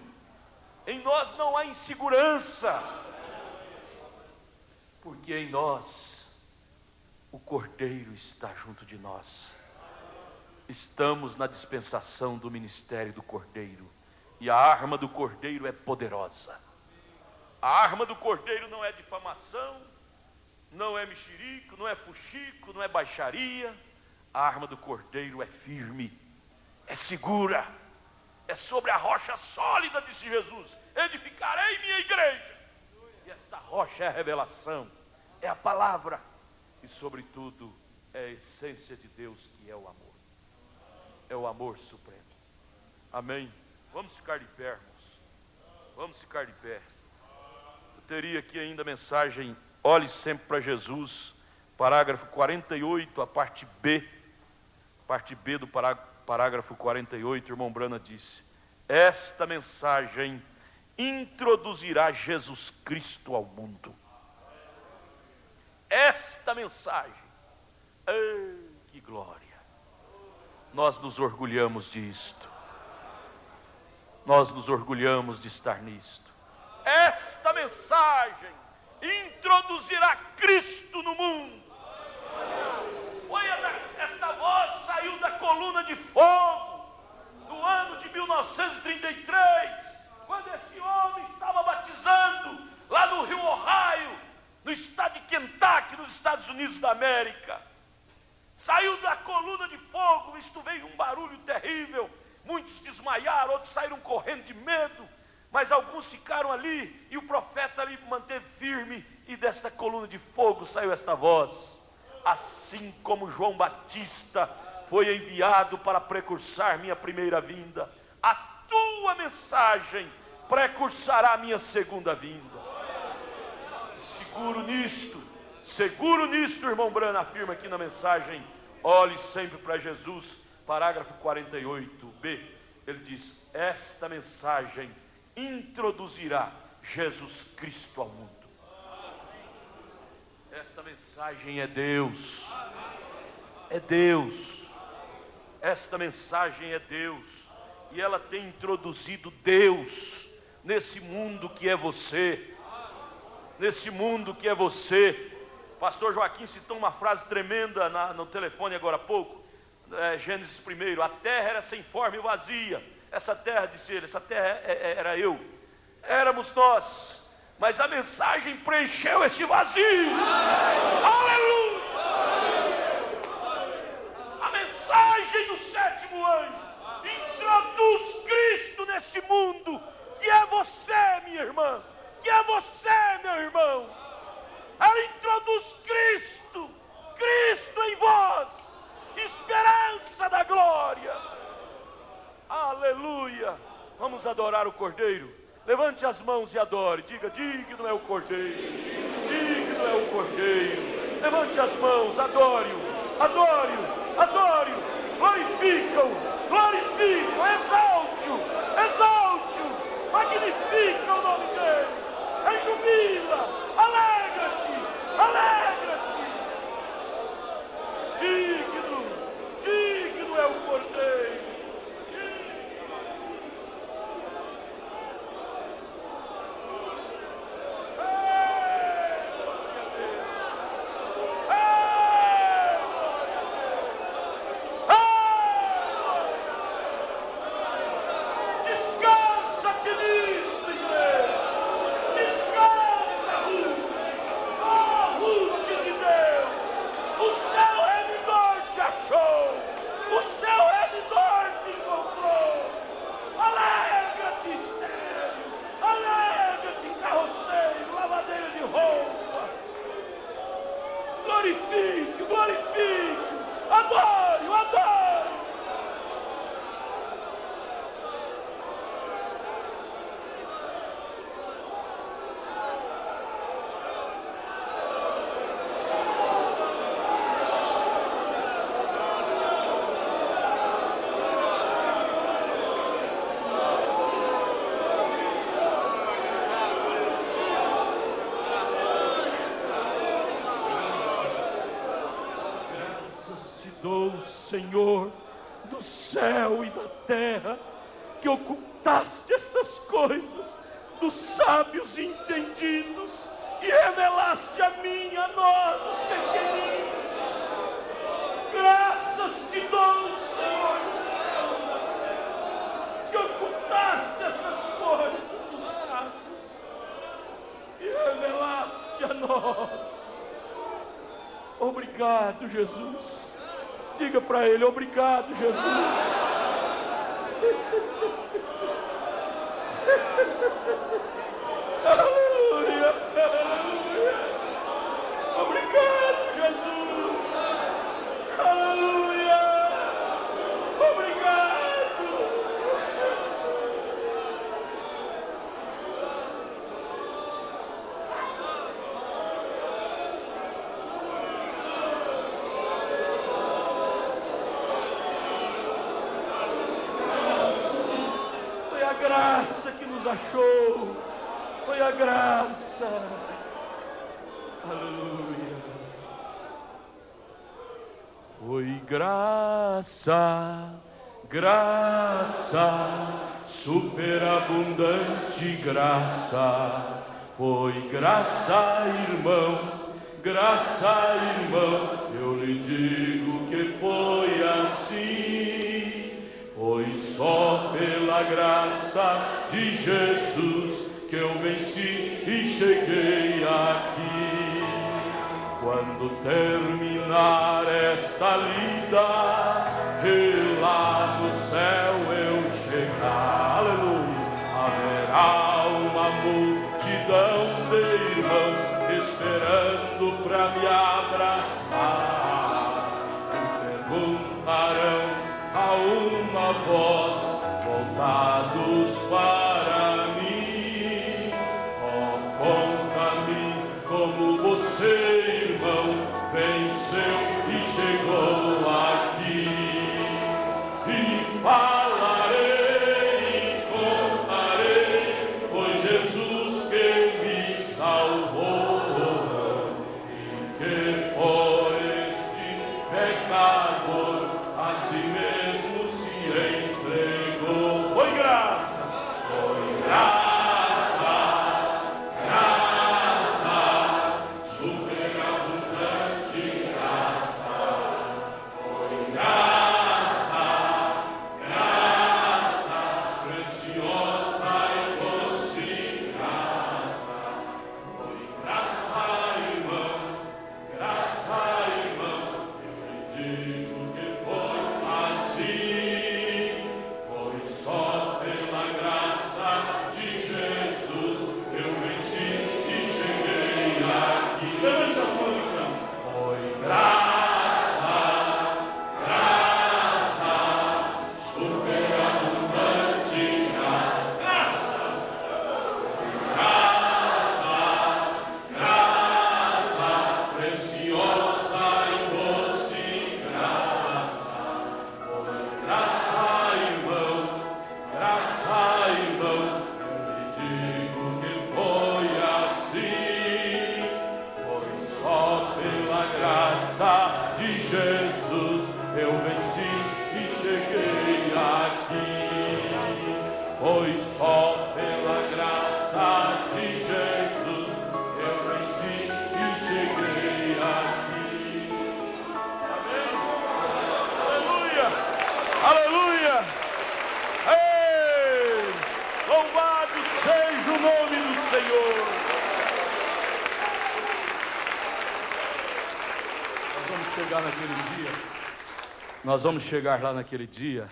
em nós não há insegurança, porque em nós o Cordeiro está junto de nós. Estamos na dispensação do ministério do Cordeiro, e a arma do Cordeiro é poderosa. A arma do Cordeiro não é difamação, não é mexerico, não é fuxico, não é baixaria. A arma do Cordeiro é firme, é segura, é sobre a rocha sólida, disse Jesus: edificarei minha igreja. E esta rocha é a revelação, é a palavra, e sobretudo é a essência de Deus, que é o amor. É o amor supremo. Amém? Vamos ficar de pé, irmãos. Vamos ficar de pé. Eu teria aqui ainda a mensagem: olhe sempre para Jesus, parágrafo 48, a parte B do parágrafo 48, irmão Brana disse: esta mensagem introduzirá Jesus Cristo ao mundo. esta mensagem. Ei, que glória! Nós nos orgulhamos disto. Nós nos orgulhamos de estar nisto. Esta mensagem introduzirá Cristo no mundo. Olha, esta voz saiu da coluna de fogo no ano de 1933, quando esse homem estava batizando lá no Rio Ohio, no estado de Kentucky, nos Estados Unidos da América. Saiu da coluna de fogo, isto veio um barulho terrível, muitos desmaiaram, outros saíram correndo de medo, mas alguns ficaram ali, e o profeta ali manteve firme, e desta coluna de fogo saiu esta voz: assim como João Batista foi enviado para precursar minha primeira vinda, a tua mensagem precursará a minha segunda vinda. Seguro nisto, irmão Brana afirma aqui na mensagem, olhe sempre para Jesus, parágrafo 48b, ele diz, esta mensagem introduzirá Jesus Cristo ao mundo. Esta mensagem é Deus, esta mensagem é Deus, e ela tem introduzido Deus nesse mundo que é você, Pastor Joaquim citou uma frase tremenda no telefone agora há pouco, Gênesis 1, a terra era sem forma e vazia, essa terra, disse ele, essa terra era eu, éramos nós, mas a mensagem preencheu esse vazio. Aleluia! A mensagem do sétimo anjo introduz Cristo nesse mundo, que é você, minha irmã, que é você, meu irmão. Ela introduz Cristo em vós, esperança da glória. Aleluia! Vamos adorar o Cordeiro. Levante as mãos e adore. Diga, digno é o Cordeiro, digno é o Cordeiro. Levante as mãos, adore-o, glorifica-o, exalte-o, magnifica o nome dele, rejubila, alegra-te. Digno é o Cordeiro. Glorifique, adore. Senhor do céu e da terra, que ocultaste estas coisas dos sábios e entendidos e revelaste a mim, a nós, os pequeninos. Graças te dou, Senhor do céu e da terra, que ocultaste estas coisas dos sábios e revelaste a nós. Obrigado, Jesus. Diga para ele, obrigado, Jesus. Aleluia, aleluia. Obrigado, Jesus. Aleluia. Obrigado. Graça que nos achou, foi a graça, Aleluia. Foi graça, graça, superabundante graça. Foi graça, irmão, eu lhe digo que foi assim. Foi só pela graça de Jesus que eu venci e cheguei aqui. Quando terminar esta lida e lá no céu eu chegar, aleluia, haverá uma multidão de irmãos esperando para me abraçar. E perguntarão a uma voz, voltados para mim: oh, conta-me como você, irmão, venceu e chegou aqui. E falarei e contarei, foi Jesus que me salvou, e que por este pecador a si mesmo se entregou. Foi graça, superabundante graça. Foi graça, graça, preciosa e doce graça. Foi graça, irmão, eu lhe digo que foi assim. Foi só pela graça de Jesus eu venci e cheguei aqui. Levante as mãos e cante. Foi graça, graça, superabundante graça. Graça, preciosa e doce graça. Foi graça, irmão, eu lhe digo que foi assim. Foi só pela graça de Jesus eu venci e cheguei aqui. Foi só pela graça de Jesus eu venci e cheguei aqui. Amém? Aleluia! Aleluia! Ei! Louvado seja o nome do Senhor! Nós vamos chegar naquele dia. Nós vamos chegar lá naquele dia.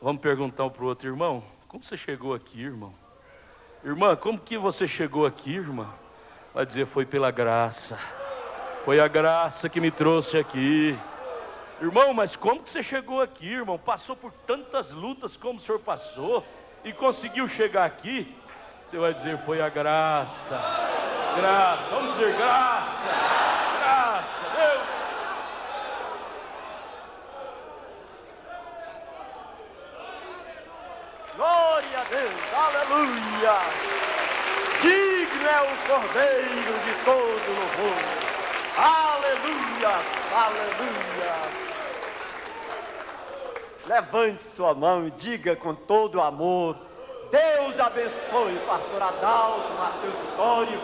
Vamos perguntar um para o outro: irmão, como você chegou aqui, irmão? Irmã, como que você chegou aqui, irmã? Vai dizer: foi pela graça. Foi a graça que me trouxe aqui. Irmão, mas como que você chegou aqui, irmão? Passou por tantas lutas como o senhor passou e conseguiu chegar aqui? Você vai dizer: foi a graça. Graça, vamos dizer graça. Graça, Deus. Glória a Deus, aleluia! Digno é o Cordeiro de todo louvor. Aleluia, aleluia! Levante sua mão e diga com todo amor: Deus abençoe o pastor Adalto, Mateus Vitório,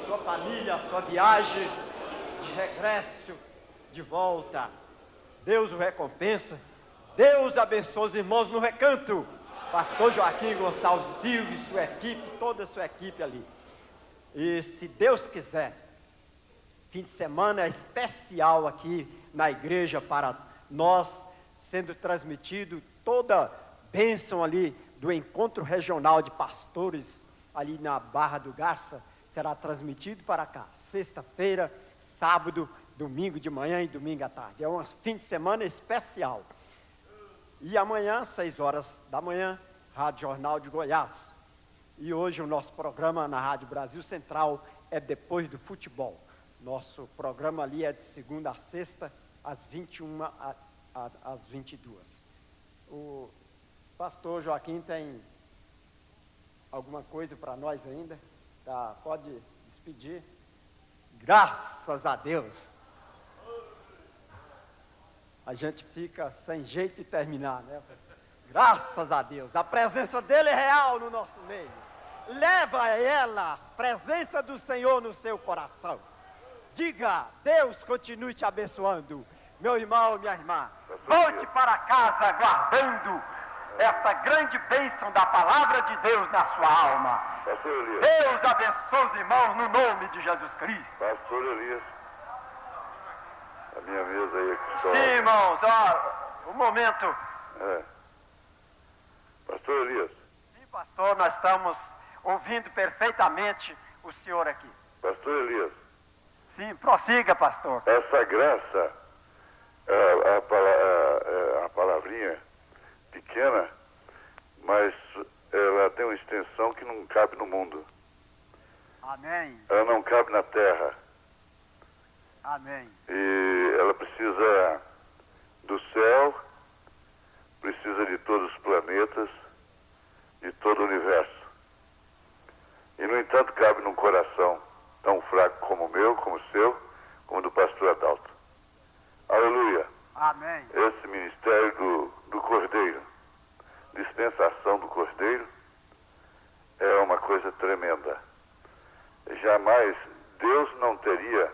sua família, sua viagem de regresso, de volta. Deus o recompensa. Deus abençoe os irmãos no recanto. Pastor Joaquim Gonçalves Silva e sua equipe, toda a sua equipe ali. E se Deus quiser, fim de semana especial aqui na igreja para nós, sendo transmitido toda bênção ali do encontro regional de pastores ali na Barra do Garça, será transmitido para cá, sexta-feira, sábado, domingo de manhã e domingo à tarde. É um fim de semana especial. E amanhã, 6 horas da manhã, Rádio Jornal de Goiás. E hoje o nosso programa na Rádio Brasil Central é depois do futebol. Nosso programa ali é de segunda a sexta, às 21 às 22. O pastor Joaquim tem alguma coisa para nós ainda? Tá, pode despedir. Graças a Deus. A gente fica sem jeito de terminar, né? Graças a Deus. A presença dele é real no nosso meio. Leva ela, a presença do Senhor no seu coração. Diga, Deus continue te abençoando. Meu irmão, minha irmã, volte para casa guardando esta grande bênção da palavra de Deus na sua alma. Pastor Elias. Deus abençoe os irmãos no nome de Jesus Cristo. Pastor Elias. A minha mesa aí aqui. Sim, irmãos, ó, um momento. É. Pastor Elias. Sim, pastor, nós estamos ouvindo perfeitamente o senhor aqui. Pastor Elias. Sim, prossiga, pastor. Essa graça, a palavrinha pequena, mas ela tem uma extensão que não cabe no mundo. Amém. Ela não cabe na terra. Amém. E ela precisa do céu, precisa de todos os planetas, de todo o universo. E, no entanto, cabe num coração tão fraco como o meu, como o seu, como o do pastor Adalto. Aleluia. Amém. Esse ministério do Cordeiro, dispensação do Cordeiro, é uma coisa tremenda. Jamais Deus não teria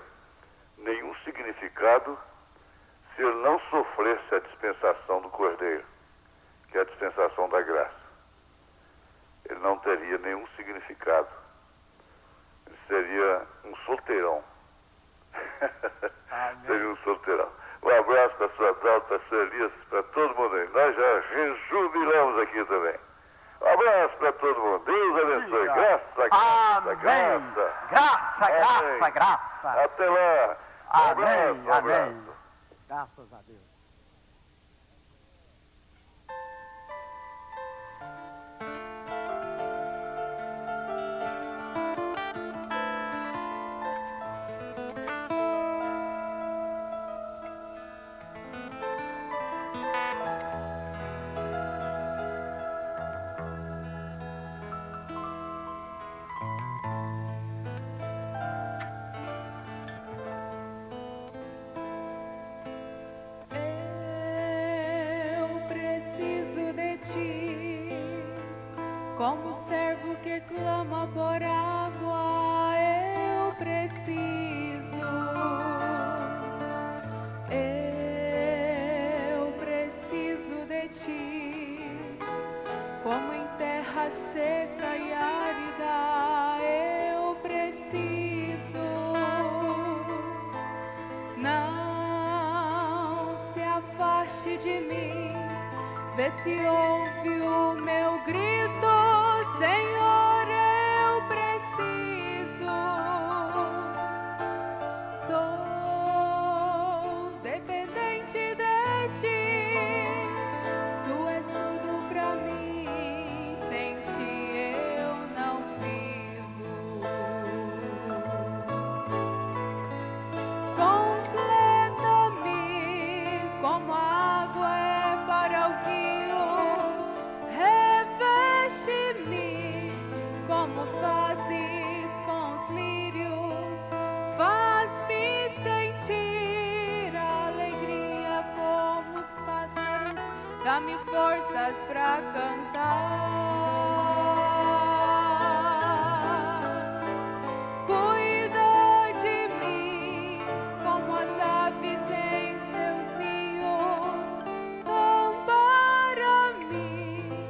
nenhum significado se ele não sofresse a dispensação do Cordeiro, que é a dispensação da graça. Ele não teria nenhum significado. Ele seria um solteirão. Seria um solteirão. Um abraço para a sua Adalto, para a sua Elias, para todo mundo aí. Nós já rejubilamos aqui também. Um abraço para todo mundo. Deus abençoe. Graça, graça, Amém. graça. Graça, Amém. graça, graça. Até lá. Um Amém, abraço, um abraço. amém. Graças a Deus. Como servo que clama por água, eu preciso. Eu preciso de ti. Como em terra seca e árida, eu preciso. Não se afaste de mim. Vê se ouve o meu grito, Senhor, eu preciso. Sou dependente de ti, tu és tudo pra mim, sem ti eu não vivo. Completa-me como a água é para o rio. Reveste-me como fazes com os lírios. Faz-me sentir a alegria como os pássaros. Dá-me forças para cantar. Cuida de mim como as aves em seus ninhos. Ampara-me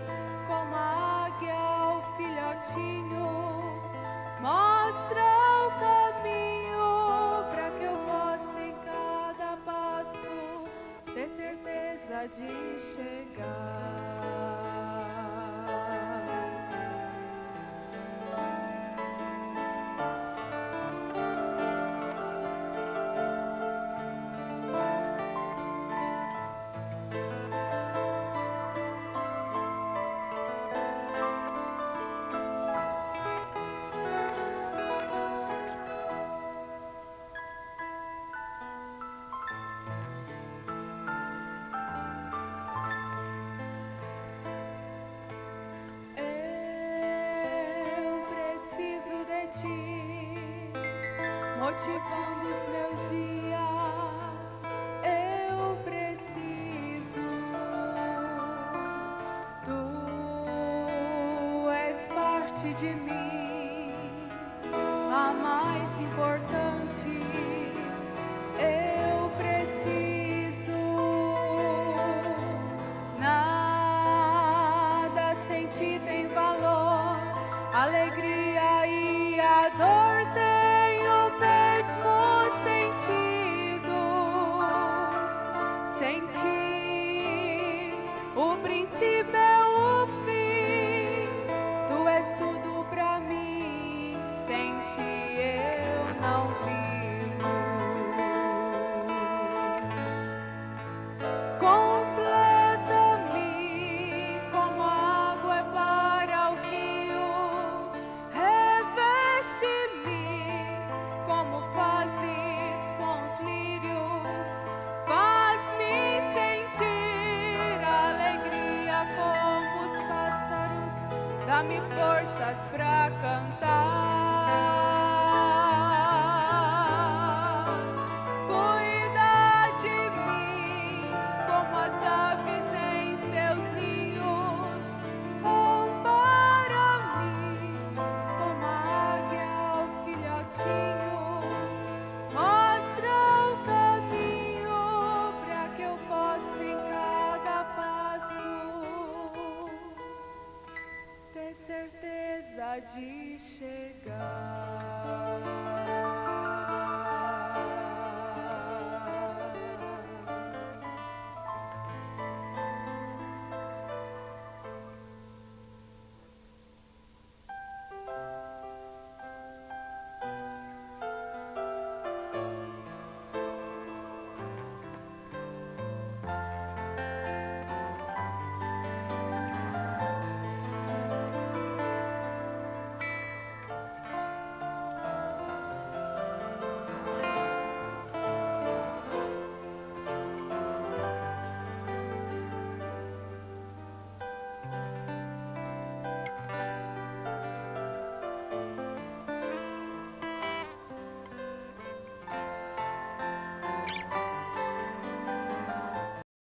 como a águia o filhotinho. Mostra o caminho para que eu possa em cada passo ter certeza de chegar. motivando os meus dias. Eu preciso, tu és parte de mim, a mais importante. Eu preciso, nada sem ti tem valor, alegria e a dor têm o mesmo sentido. Sem ti, o princípio é o fim, tu és tudo pra mim, sem ti eu não vivo. Completa-me como a água é para o rio, reveste-me como fazes com os lírios, faz-me sentir a alegria como os pássaros, dá-me forças pra cantar. Cuida de mim como as aves em seus ninhos, compara-me como a águia ao filhotinho, mostra o caminho para que eu possa em cada passo ter certeza de chegar.